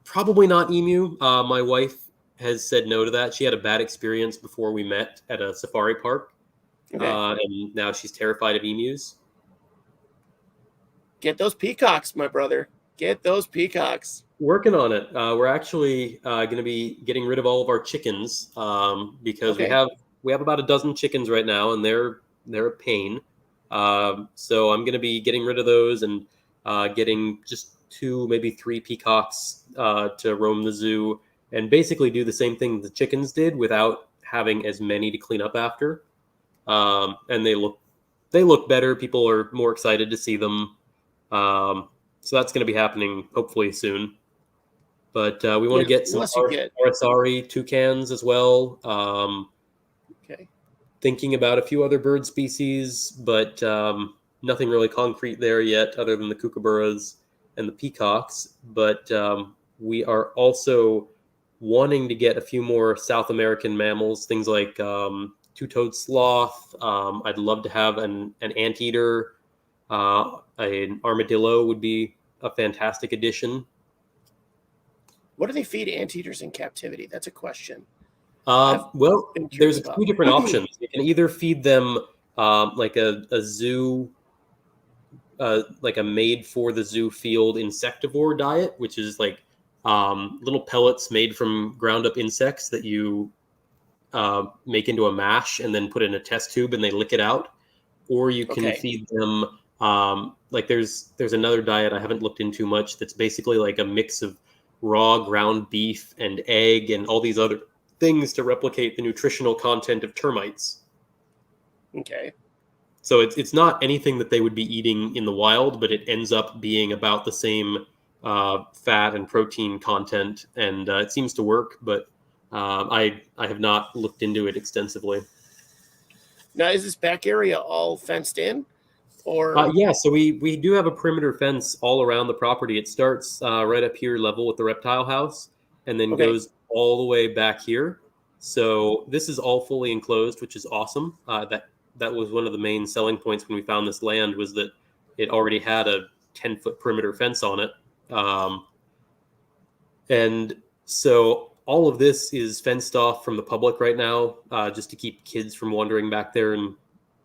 Probably not emu. My wife has said no to that. She had a bad experience before we met at a safari park, Okay. and now she's terrified of emus. Get those peacocks, my brother. Get those peacocks. Working on it. We're actually going to be getting rid of all of our chickens because Okay. we have about a dozen chickens right now, and they're a pain. So I'm going to be getting rid of those and getting just 2, maybe 3 peacocks to roam the zoo and basically do the same thing the chickens did without having as many to clean up after. And they look better. People are more excited to see them. So that's going to be happening hopefully soon. But we want to get some Unless you get Arboreal toucans as well. okay. Thinking about a few other bird species, but nothing really concrete there yet other than the kookaburras and the peacocks. But we are also wanting to get a few more South American mammals, things like two-toed sloth. I'd love to have an anteater. An armadillo would be a fantastic addition. What do they feed anteaters in captivity? That's a question. Well, been there's curious a about. few different options. You can either feed them like a zoo, like a made for the zoo field insectivore diet, which is like little pellets made from ground up insects that you make into a mash and then put in a test tube and they lick it out. Or you can Okay. feed them like there's another diet I haven't looked into much that's basically like a mix of raw ground beef and egg and all these other things to replicate the nutritional content of termites. Okay. So it's not anything that they would be eating in the wild, but it ends up being about the same fat and protein content, and it seems to work. But I have not looked into it extensively. Now, is this back area all fenced in, or Yeah, so we do have a perimeter fence all around the property. It starts right up here level with the Reptile House and then okay? goes all the way back here. So this is all fully enclosed, which is awesome. That was one of the main selling points when we found this land was that it already had a 10-foot perimeter fence on it. And so all of this is fenced off from the public right now, just to keep kids from wandering back there and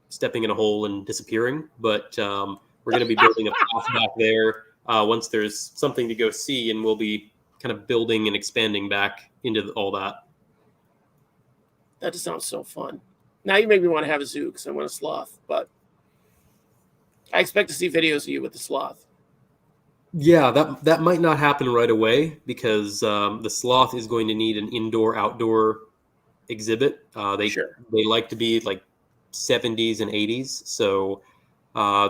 stepping in a hole and disappearing. But we're going to be building a path back there once there's something to go see, and we'll be kind of building and expanding back into all that. That just sounds so fun. Now you make me want to have a zoo because I want a sloth, but I expect to see videos of you with the sloth. Yeah, that might not happen right away because the sloth is going to need an indoor-outdoor exhibit. Sure. They like to be like 70s and 80s, so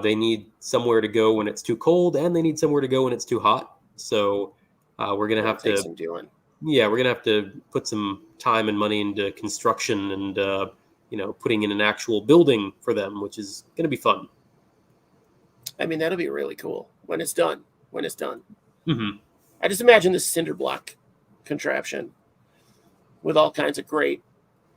they need somewhere to go when it's too cold, and they need somewhere to go when it's too hot. So we're gonna have to some doing. Yeah, we're gonna have to put some time and money into construction and putting in an actual building for them, which is gonna be fun. I mean, that'll be really cool when it's done. When it's done. Mm-hmm. I just imagine this cinder block contraption with all kinds of great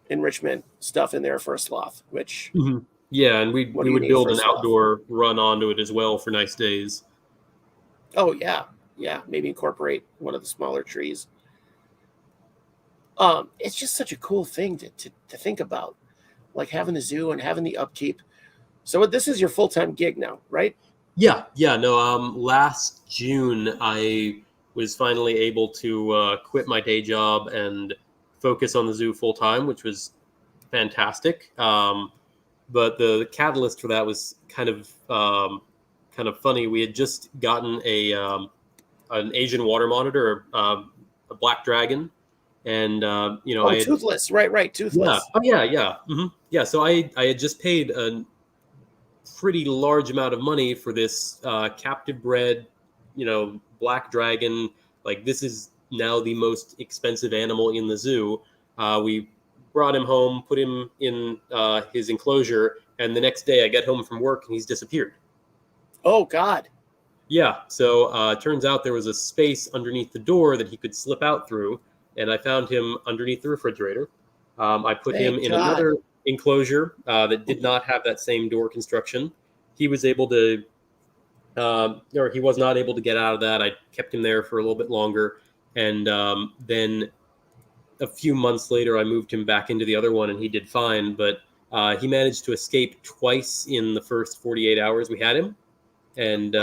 enrichment stuff in there for a sloth, which Mm-hmm. Yeah, and we what do you would need build for a an sloth? outdoor run onto it as well for nice days. Oh yeah. Yeah. Maybe incorporate one of the smaller trees. It's just such a cool thing to think about. Like having the zoo and having the upkeep. So this is your full-time gig now, right? Yeah. No. Last June, I was finally able to quit my day job and focus on the zoo full time, which was fantastic. But the catalyst for that was kind of funny. We had just gotten an Asian water monitor, a black dragon, and I had Toothless, right, yeah, toothless. oh yeah. Mm-hmm. Yeah. So I had just paid pretty large amount of money for this captive bred, black dragon. Like, this is now the most expensive animal in the zoo. We brought him home, put him in his enclosure, and the next day I get home from work and he's disappeared. Oh, God. Yeah, so it turns out there was a space underneath the door that he could slip out through, and I found him underneath the refrigerator. I put him Thank in God. another enclosure that did not have that same door construction. He was able to, or he was not able to get out of that. I kept him there for a little bit longer, and then a few months later, I moved him back into the other one, and he did fine. But he managed to escape twice in the first 48 hours we had him, and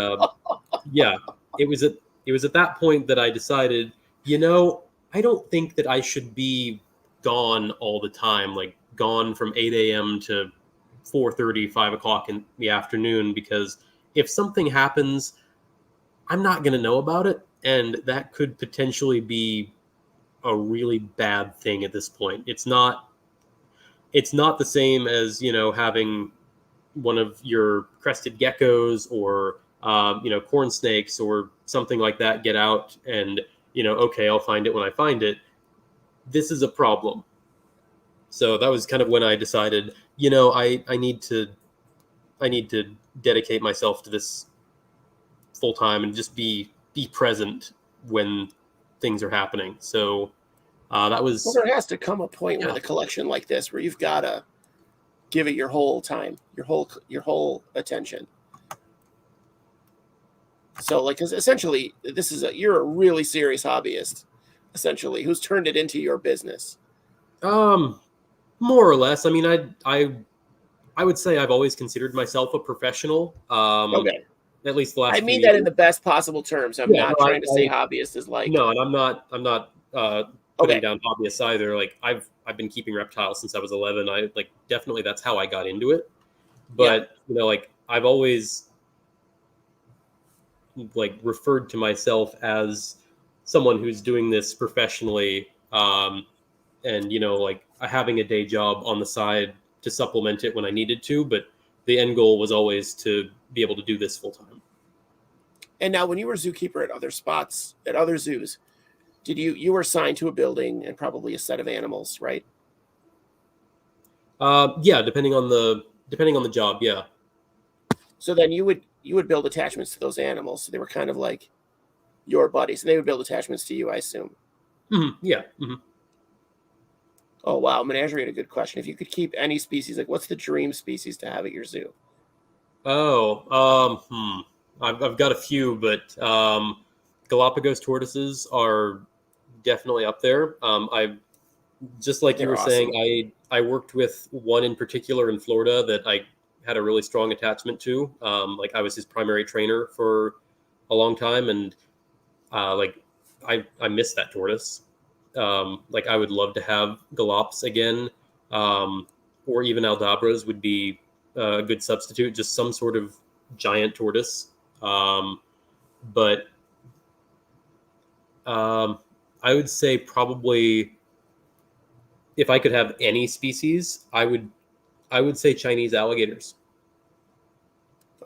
yeah, it was at that point that I decided, I don't think that I should be gone all the time, like gone from 8 a.m. to 4:30, 5 o'clock in the afternoon, because if something happens, I'm not going to know about it, and that could potentially be a really bad thing at this point. It's not the same as, having one of your crested geckos or corn snakes or something like that get out and, okay, I'll find it when I find it. This is a problem. So that was kind of when I decided, I need to dedicate myself to this full time and just be present when things are happening. So that was. Well, there has to come a point Yeah. with a collection like this where you've got to give it your whole time, your whole attention. So, like, 'cause essentially, you're a really serious hobbyist, essentially, who's turned it into your business. More or less. I mean, I would say I've always considered myself a professional. Okay. At least the last I few mean years. that in the best possible terms. I'm not trying to say hobbyist is like. No, and I'm not putting down hobbyists either. Like, I've been keeping reptiles since I was 11. I definitely that's how I got into it. But I've always referred to myself as someone who's doing this professionally, and having a day job on the side to supplement it when I needed to. But the end goal was always to be able to do this full time. And now, when you were zookeeper at other spots, at other zoos, did you were assigned to a building and probably a set of animals, right? Yeah, depending on the job, yeah. So then you would build attachments to those animals. So they were kind of like your buddies, and they would build attachments to you, I assume. Mm-hmm. Yeah. Mm-hmm. Oh wow, Menagerie had a good question. If you could keep any species, like what's the dream species to have at your zoo? Oh, I've got a few, but Galapagos tortoises are definitely up there. I just like you were saying, I worked with one in particular in Florida that I had a really strong attachment to. I was his primary trainer for a long time, and I miss that tortoise. I would love to have galops again, or even aldabras would be a good substitute. Just some sort of giant tortoise. But I would say probably if I could have any species, I would say Chinese alligators.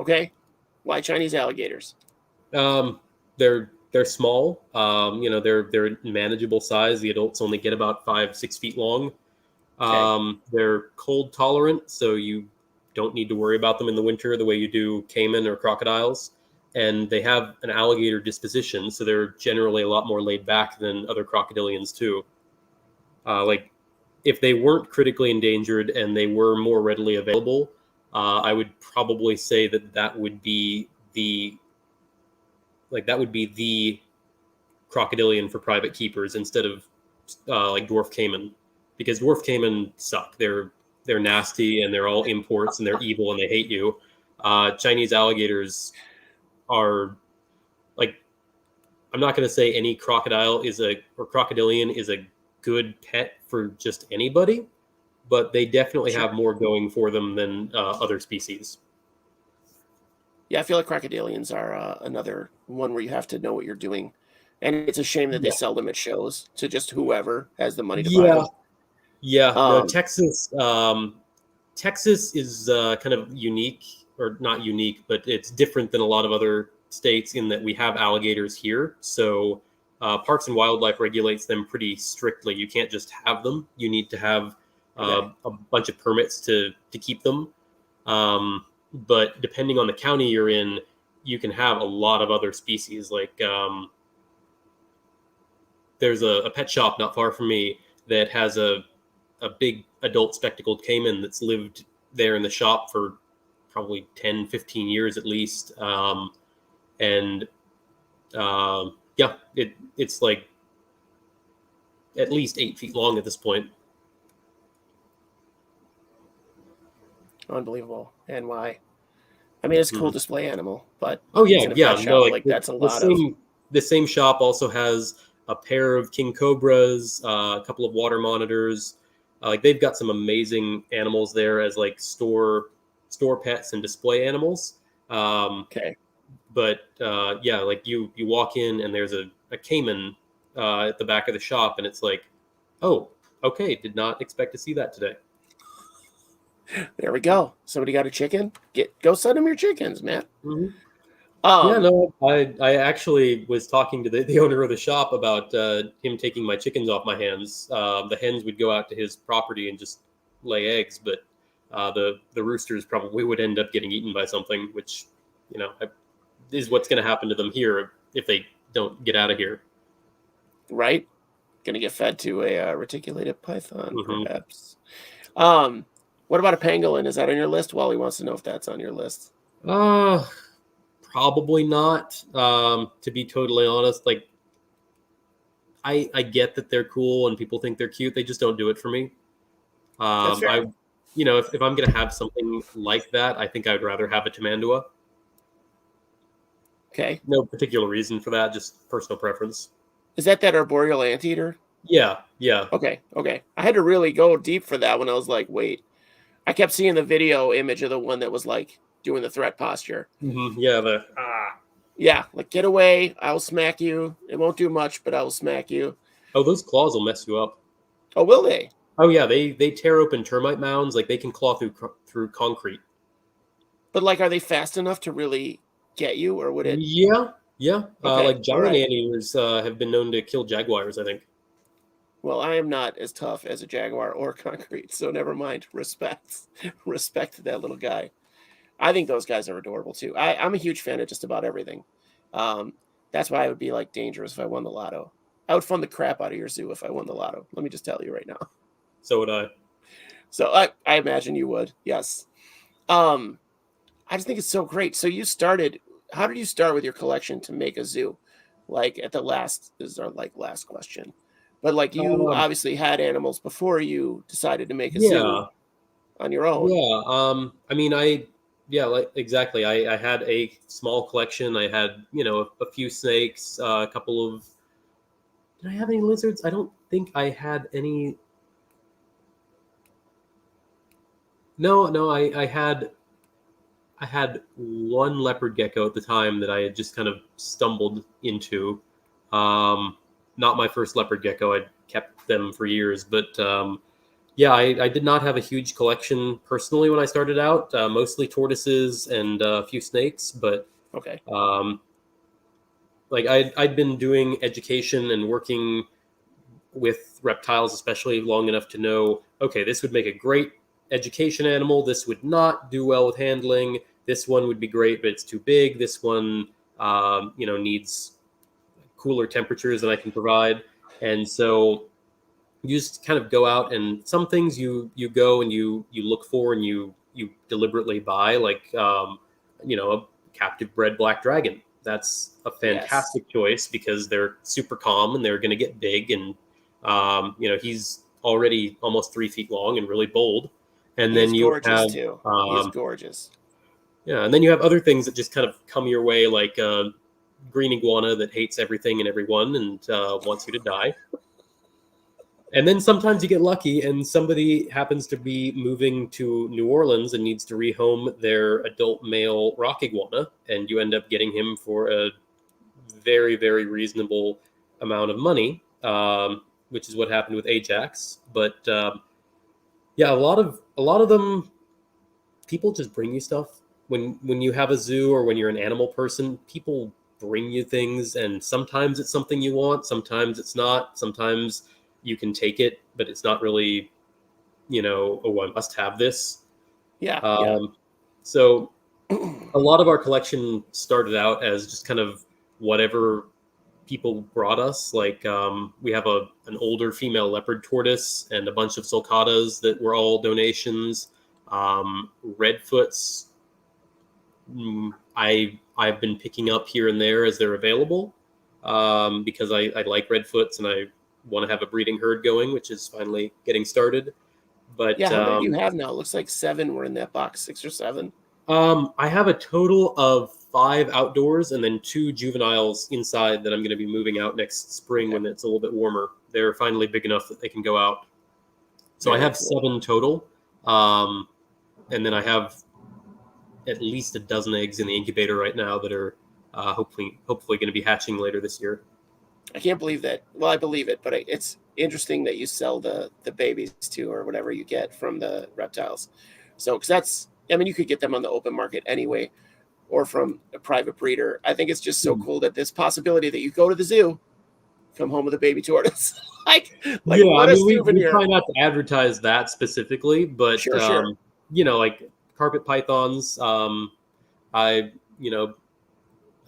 Okay, why Chinese alligators? They're small. They're manageable size. The adults only get about 5-6 feet long. They're cold tolerant, so you don't need to worry about them in the winter the way you do caiman or crocodiles. And they have an alligator disposition, so they're generally a lot more laid back than other crocodilians too. If they weren't critically endangered and they were more readily available, I would probably say that would be the crocodilian for private keepers instead of dwarf caiman, because dwarf caiman suck. They're nasty and they're all imports and they're evil and they hate you. Chinese alligators are I'm not going to say any crocodilian is a good pet for just anybody, but they definitely have more going for them than other species. Yeah, I feel like crocodilians are another one where you have to know what you're doing, and it's a shame that they sell them at shows to just whoever has the money to buy them. Yeah, no, Texas is kind of unique or not unique, but it's different than a lot of other states in that we have alligators here. So Parks and Wildlife regulates them pretty strictly. You can't just have them. You need to have a bunch of permits to keep them. But depending on the county you're in, you can have a lot of other species. Like there's a pet shop not far from me that has a big adult spectacled caiman that's lived there in the shop for probably 10, 15 years at least. And yeah, it's like at least 8 feet long at this point. Unbelievable. And why? I mean, it's a cool display animal, but oh it's yeah, in a yeah, pet no, shop. like That's a the lot of. The same shop also has a pair of king cobras, a couple of water monitors. Like they've got some amazing animals there as like store pets and display animals. Okay. But yeah, like you walk in and there's a caiman at the back of the shop, and it's like, oh, okay, did not expect to see that today. There we go. Somebody got a chicken? Go send them your chickens, man. Mm-hmm. Yeah, no, I actually was talking to the owner of the shop about him taking my chickens off my hands. The hens would go out to his property and just lay eggs, but the roosters probably would end up getting eaten by something, which, you know, is what's going to happen to them here if they don't get out of here. Right? Gonna get fed to a reticulated python, Mm-hmm. perhaps. What about a pangolin? Is that on your list? Wally wants to know if that's on your list. Probably not. To be totally honest, like I get that they're cool and people think they're cute. They just don't do it for me. That's fair. If I'm gonna have something like that, I think I'd rather have a tamandua. Okay. No particular reason for that, just personal preference. Is that arboreal anteater? Yeah. Okay. I had to really go deep for that when I was like, wait. I kept seeing the video image of the one that was like doing the threat posture. Mm-hmm. Yeah, Yeah, like get away, I'll smack you. It won't do much, but I will smack you. Oh, those claws will mess you up. Oh, will they? Oh yeah, they tear open termite mounds. Like they can claw through concrete. But like, are they fast enough to really get you, or would it? Yeah. Okay, Like giant right. anteaters have been known to kill jaguars, I think. Well, I am not as tough as a jaguar or concrete, so never mind. Respect that little guy. I think those guys are adorable too. I'm a huge fan of just about everything. That's why I would be like dangerous if I won the lotto. I would fund the crap out of your zoo if I won the lotto. Let me just tell you right now. So would I. So I imagine you would. Yes. I just think it's so great. So how did you start with your collection to make a zoo? Like this is our last question. But like you obviously had animals before you decided to make a zoo on your own. Yeah. I mean, like exactly. I had a small collection. I had, a few snakes, a couple of. Did I have any lizards? I don't think I had any. No. I had one leopard gecko at the time that I had just kind of stumbled into. Not my first leopard gecko. I'd kept them for years, but yeah, I did not have a huge collection personally when I started out. Mostly tortoises and a few snakes, but Okay. Like I'd been doing education and working with reptiles, especially long enough to know, okay, this would make a great education animal. This would not do well with handling. This one would be great, but it's too big. This one, needs cooler temperatures than I can provide. And so you just kind of go out, and some things you go and you look for and you deliberately buy, like, a captive bred black dragon. That's a fantastic choice because they're super calm and they're going to get big. And, he's already almost 3 feet long and really bold. And then you have, too. He is gorgeous. Yeah. And then you have other things that just kind of come your way, like green iguana that hates everything and everyone and wants you to die. And then sometimes you get lucky and somebody happens to be moving to New Orleans and needs to rehome their adult male rock iguana, and you end up getting him for a very, very reasonable amount of money, which is what happened with Ajax. But yeah, a lot of them, people just bring you stuff. when you have a zoo or when you're an animal person, people bring you things, and sometimes it's something you want, sometimes it's not. Sometimes you can take it, but it's not really, oh, I must have this. Yeah, yeah. Um, so a lot of our collection started out as just kind of whatever people brought us. Like we have an older female leopard tortoise and a bunch of sulcatas that were all donations. Redfoots, I've been picking up here and there as they're available, because I like redfoots and I want to have a breeding herd going, which is finally getting started. But Yeah, how many do you have now? It looks like 7 were in that box, 6 or 7. I have a total of 5 outdoors and then 2 juveniles inside that I'm going to be moving out next spring when it's a little bit warmer. They're finally big enough that they can go out. So I Very have cool. 7 total. And then I have at least a dozen eggs in the incubator right now that are hopefully going to be hatching later this year. I can't believe that. Well, I believe it, but it's interesting that you sell the babies too, or whatever you get from the reptiles. So, because that's, I mean, you could get them on the open market anyway, or from a private breeder. I think it's just so cool that this possibility that you go to the zoo, come home with a baby tortoise. like Yeah, what I a mean, we souvenir. try not to advertise that specifically, but Sure. like carpet pythons. I you know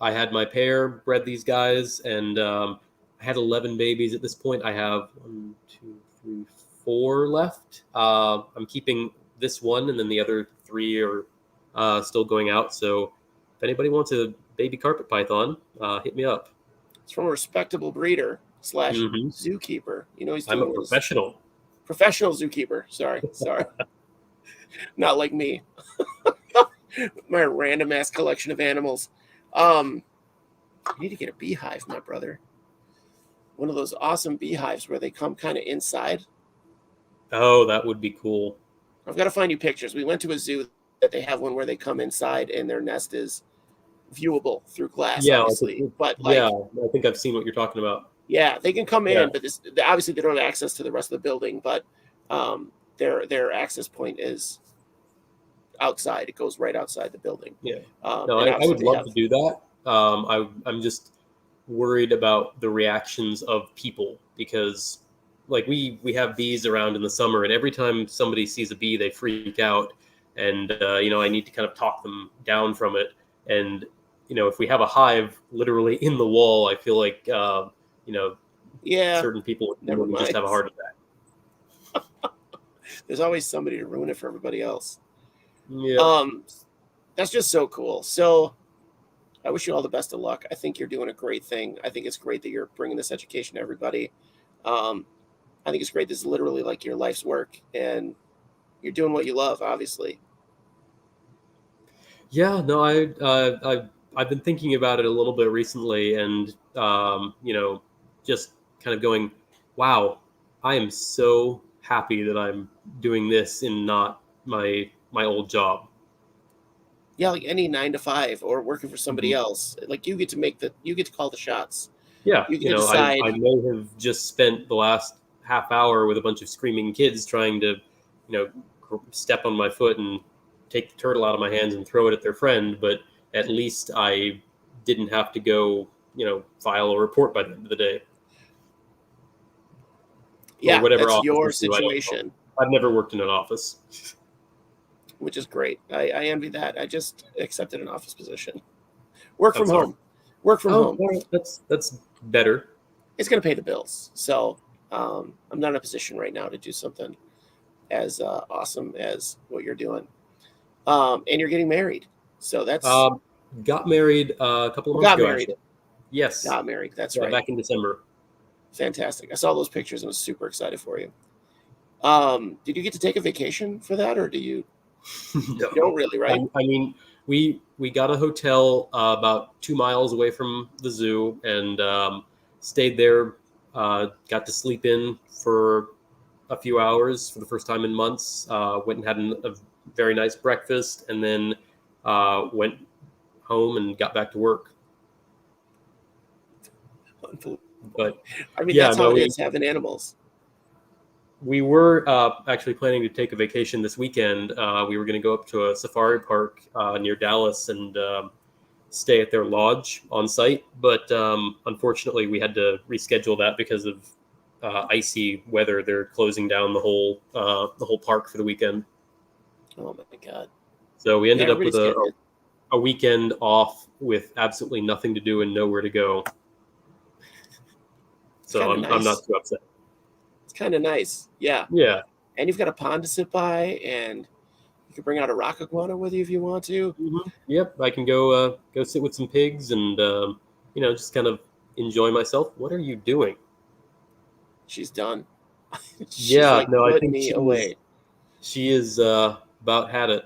I had my pair, bred these guys, and I had 11 babies at this point. I have 1, 2, 3, 4 left. I'm keeping this one, and then the other 3 are still going out. So if anybody wants a baby carpet python, hit me up. It's from a respectable breeder / Hmm. zookeeper. He's I'm a doing his professional. professional zookeeper. Sorry. Not like me. My random ass collection of animals. I need to get a beehive, my brother. One of those awesome beehives where they come kind of inside. Oh, that would be cool. I've got to find you pictures. We went to a zoo that they have one where they come inside and their nest is viewable through glass, Yeah, obviously. But yeah, I think I've seen what you're talking about. yeah, they can come Yeah. in, but obviously they don't have access to the rest of the building. But their access point is outside. It goes right outside the building. Yeah. No, And I obviously would they love have. to do that. I'm just worried about the reactions of people because, like, we have bees around in the summer, and every time somebody sees a bee, they freak out, and I need to kind of talk them down from it. And if we have a hive literally in the wall, I feel like Yeah, certain people never would just mind. have a heart attack. There's always somebody to ruin it for everybody else. Yeah. That's just so cool. So I wish you all the best of luck. I think you're doing a great thing. I think it's great that you're bringing this education to everybody. Um, I think it's great. This is literally like your life's work, and you're doing what you love, obviously. Yeah, no, I've been thinking about it a little bit recently, and just kind of going, wow, I am so happy that I'm doing this and not my old job. Yeah, like any 9 to 5 or working for somebody Mhm. else. Like you get to call the shots. Yeah, You get to decide. I may have just spent the last half hour with a bunch of screaming kids trying to, step on my foot and take the turtle out of my hands and throw it at their friend, but at least I didn't have to go, file a report by the end of the day or Yeah, whatever that's office your this is. I don't know. situation, I've never worked in an office. which is great. I envy that. I just accepted an office position. Work I'm from sorry. home. Work from Oh, home. well, that's better. It's going to pay the bills. So I'm not in a position right now to do something as awesome as what you're doing. And you're getting married. So that's Got married a couple of months got ago, married. actually. Yes. Got married. That's Yeah, right. back in December. Fantastic. I saw those pictures and was super excited for you. Did you get to take a vacation for that, or do you? No. You don't really, right? I mean, we got a hotel about 2 miles away from the zoo and stayed there. Got to sleep in for a few hours for the first time in months. Went and had a very nice breakfast, and then went home and got back to work. But I mean, yeah, that's how no, it is having animals. We were actually planning to take a vacation this weekend. We were going to go up to a safari park near Dallas and stay at their lodge on site. But unfortunately, we had to reschedule that because of icy weather. They're closing down the whole park for the weekend. Oh my God. So we ended up with Everybody's getting it. a weekend off with absolutely nothing to do and nowhere to go. So I'm not too upset. It's kind of nice. Yeah. Yeah. And you've got a pond to sit by, and you can bring out a rock iguana with you if you want to. Mm-hmm. Yep. I can go sit with some pigs and just kind of enjoy myself. What are you doing? She's done. She's Yeah. like No, I putting think me away. she is about had it.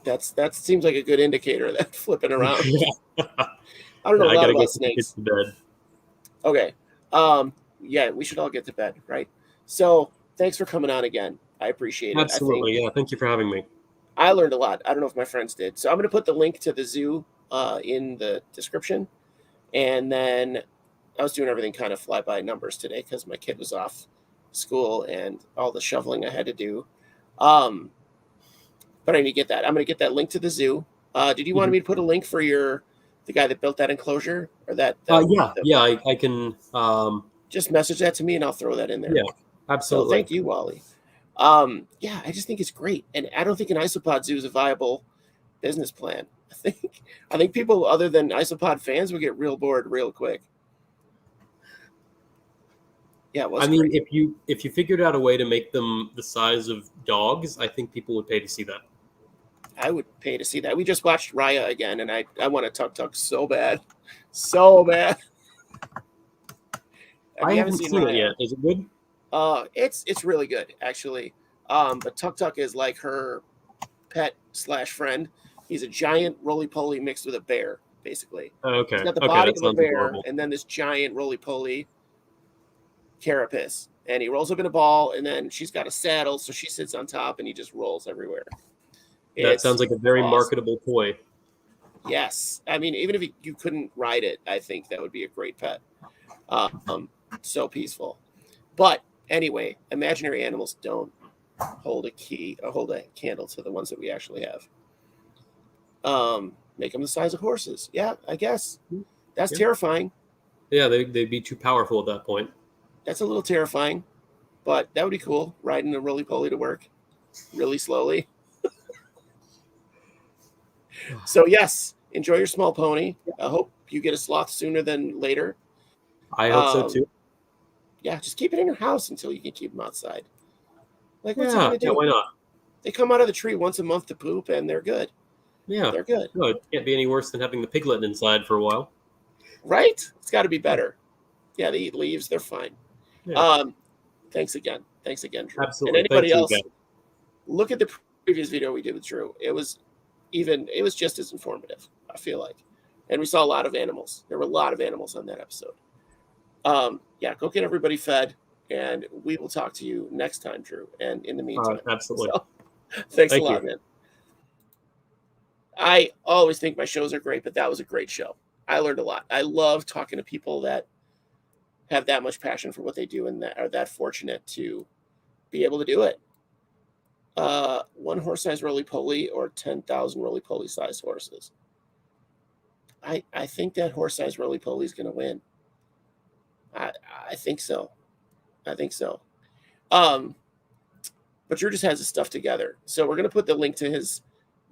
That seems like a good indicator. That flipping around. Yeah. I don't know a I lot gotta about get snakes. to bed. Okay. Yeah, we should all get to bed, right? So thanks for coming on again. I appreciate it. Absolutely. Yeah. Thank you for having me. I learned a lot. I don't know if my friends did. So I'm going to put the link to the zoo in the description. And then I was doing everything kind of fly by numbers today because my kid was off school and all the shoveling I had to do. But I need to get that. I'm going to get that link to the zoo. Did you want me to put a link for the guy that built that enclosure or that? I can. Just message that to me and I'll throw that in there. Yeah, absolutely. So thank you, Wally. Yeah, I just think it's great, and I don't think an isopod zoo is a viable business plan. I think people other than isopod fans would get real bored real quick. Yeah, it was. I mean, great. if you figured out a way to make them the size of dogs, I think people would pay to see that. I would pay to see that. We just watched Raya again, and I want to tuk so bad, so bad. I haven't seen it yet. Is it good? It's really good actually. But Tuk is like her pet / friend. He's a giant roly-poly mixed with a bear, basically. Okay. He's got the body of a bear, adorable. and then this giant roly-poly carapace. And he rolls up in a ball, and then she's got a saddle, so she sits on top, and he just rolls everywhere. That sounds like a very marketable toy. Yes. I mean, even if you couldn't ride it, I think that would be a great pet. So peaceful. But anyway, imaginary animals don't hold a candle to the ones that we actually have. Make them the size of horses. Yeah, I guess. That's terrifying. Yeah, they'd be too powerful at that point. That's a little terrifying, but that would be cool, riding a roly-poly to work really slowly. So, yes, enjoy your small pony. I hope you get a sloth sooner than later. I hope so, too. Yeah, just keep it in your house until you can keep them outside. Like, what's it going to do? Yeah, why not? They come out of the tree once a month to poop, and they're good. Yeah. They're good. No, it can't be any worse than having the piglet inside for a while. Right? It's got to be better. Yeah, they eat leaves. They're fine. Yeah. Thanks again, Drew. Absolutely. And anybody else, look at the previous video we did with Drew. It was just as informative, I feel like. And we saw a lot of animals. There were a lot of animals on that episode. Yeah, go get everybody fed, and we will talk to you next time, Drew. And in the meantime, absolutely. So, thanks a lot, man. I always think my shows are great, but that was a great show. I learned a lot. I love talking to people that have that much passion for what they do and that are that fortunate to be able to do it. One horse-sized roly-poly or 10,000 roly-poly sized horses. I think that horse-sized roly-poly is going to win. I think so. But Drew just has his stuff together. So we're going to put the link to his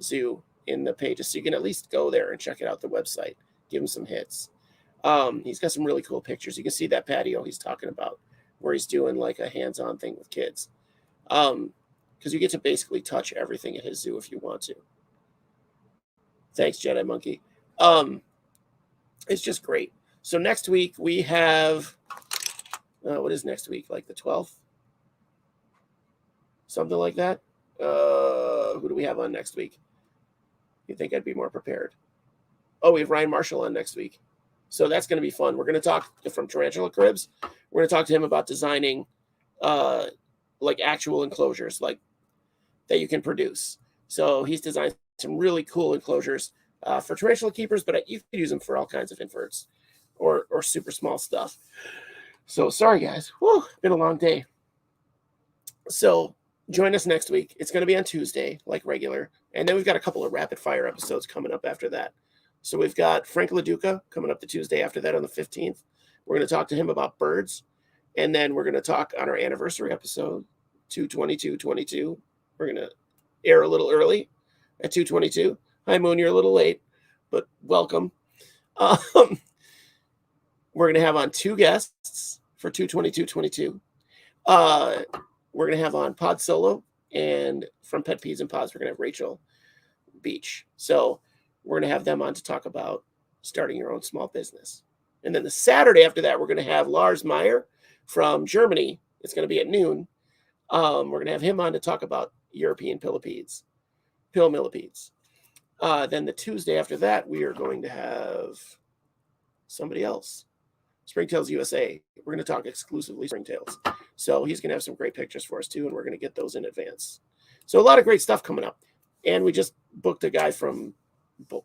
zoo in the pages so you can at least go there and check it out, the website. Give him some hits. He's got some really cool pictures. You can see that patio he's talking about where he's doing like a hands-on thing with kids. Because you get to basically touch everything at his zoo if you want to. Thanks, Jedi Monkey. It's just great. So next week we have, what is next week? Like the 12th? Something like that. Who do we have on next week? You think I'd be more prepared? Oh, we have Ryan Marshall on next week. So that's going to be fun. We're going to talk from Tarantula Cribs. We're going to talk to him about designing like actual enclosures like that you can produce. So he's designed some really cool enclosures for tarantula keepers, but you can use them for all kinds of inverts or super small stuff. So sorry, guys. Whew, been a long day. So join us next week. It's going to be on Tuesday, like regular. And then we've got a couple of rapid fire episodes coming up after that. So we've got Frank LaDuca coming up the Tuesday after that on the 15th. We're going to talk to him about birds. And then we're going to talk on our anniversary episode, 2/22/22. We're going to air a little early at 2/22. Hi, Moon, you're a little late, but welcome. We're going to have on 2 guests for 2/22/22. We're going to have on Pod Solo, and from Pet Peas and Pods, we're going to have Rachel Beach. So we're going to have them on to talk about starting your own small business. And then the Saturday after that, we're going to have Lars Meyer from Germany. It's going to be at noon. We're going to have him on to talk about European pill millipedes. Then the Tuesday after that, we are going to have somebody else. Springtails USA. We're going to talk exclusively Springtails. So he's going to have some great pictures for us too, and we're going to get those in advance. So a lot of great stuff coming up. And we just booked a guy from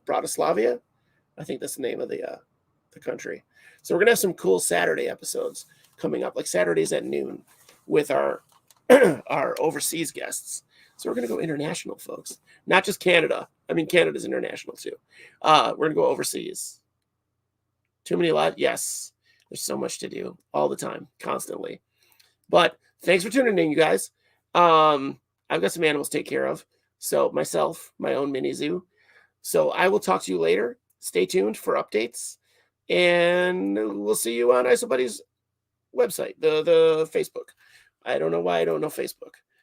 Bratislava. I think that's the name of the country. So we're going to have some cool Saturday episodes coming up, like Saturdays at noon with our our overseas guests. So we're going to go international, folks. Not just Canada. I mean, Canada's international too. We're going to go overseas. Too many live? Yes. There's so much to do all the time, constantly. But thanks for tuning in, you guys. I've got some animals to take care of. So myself, my own mini zoo. So I will talk to you later. Stay tuned for updates. And we'll see you on IsoBuddy's website, the Facebook. I don't know why I don't know Facebook.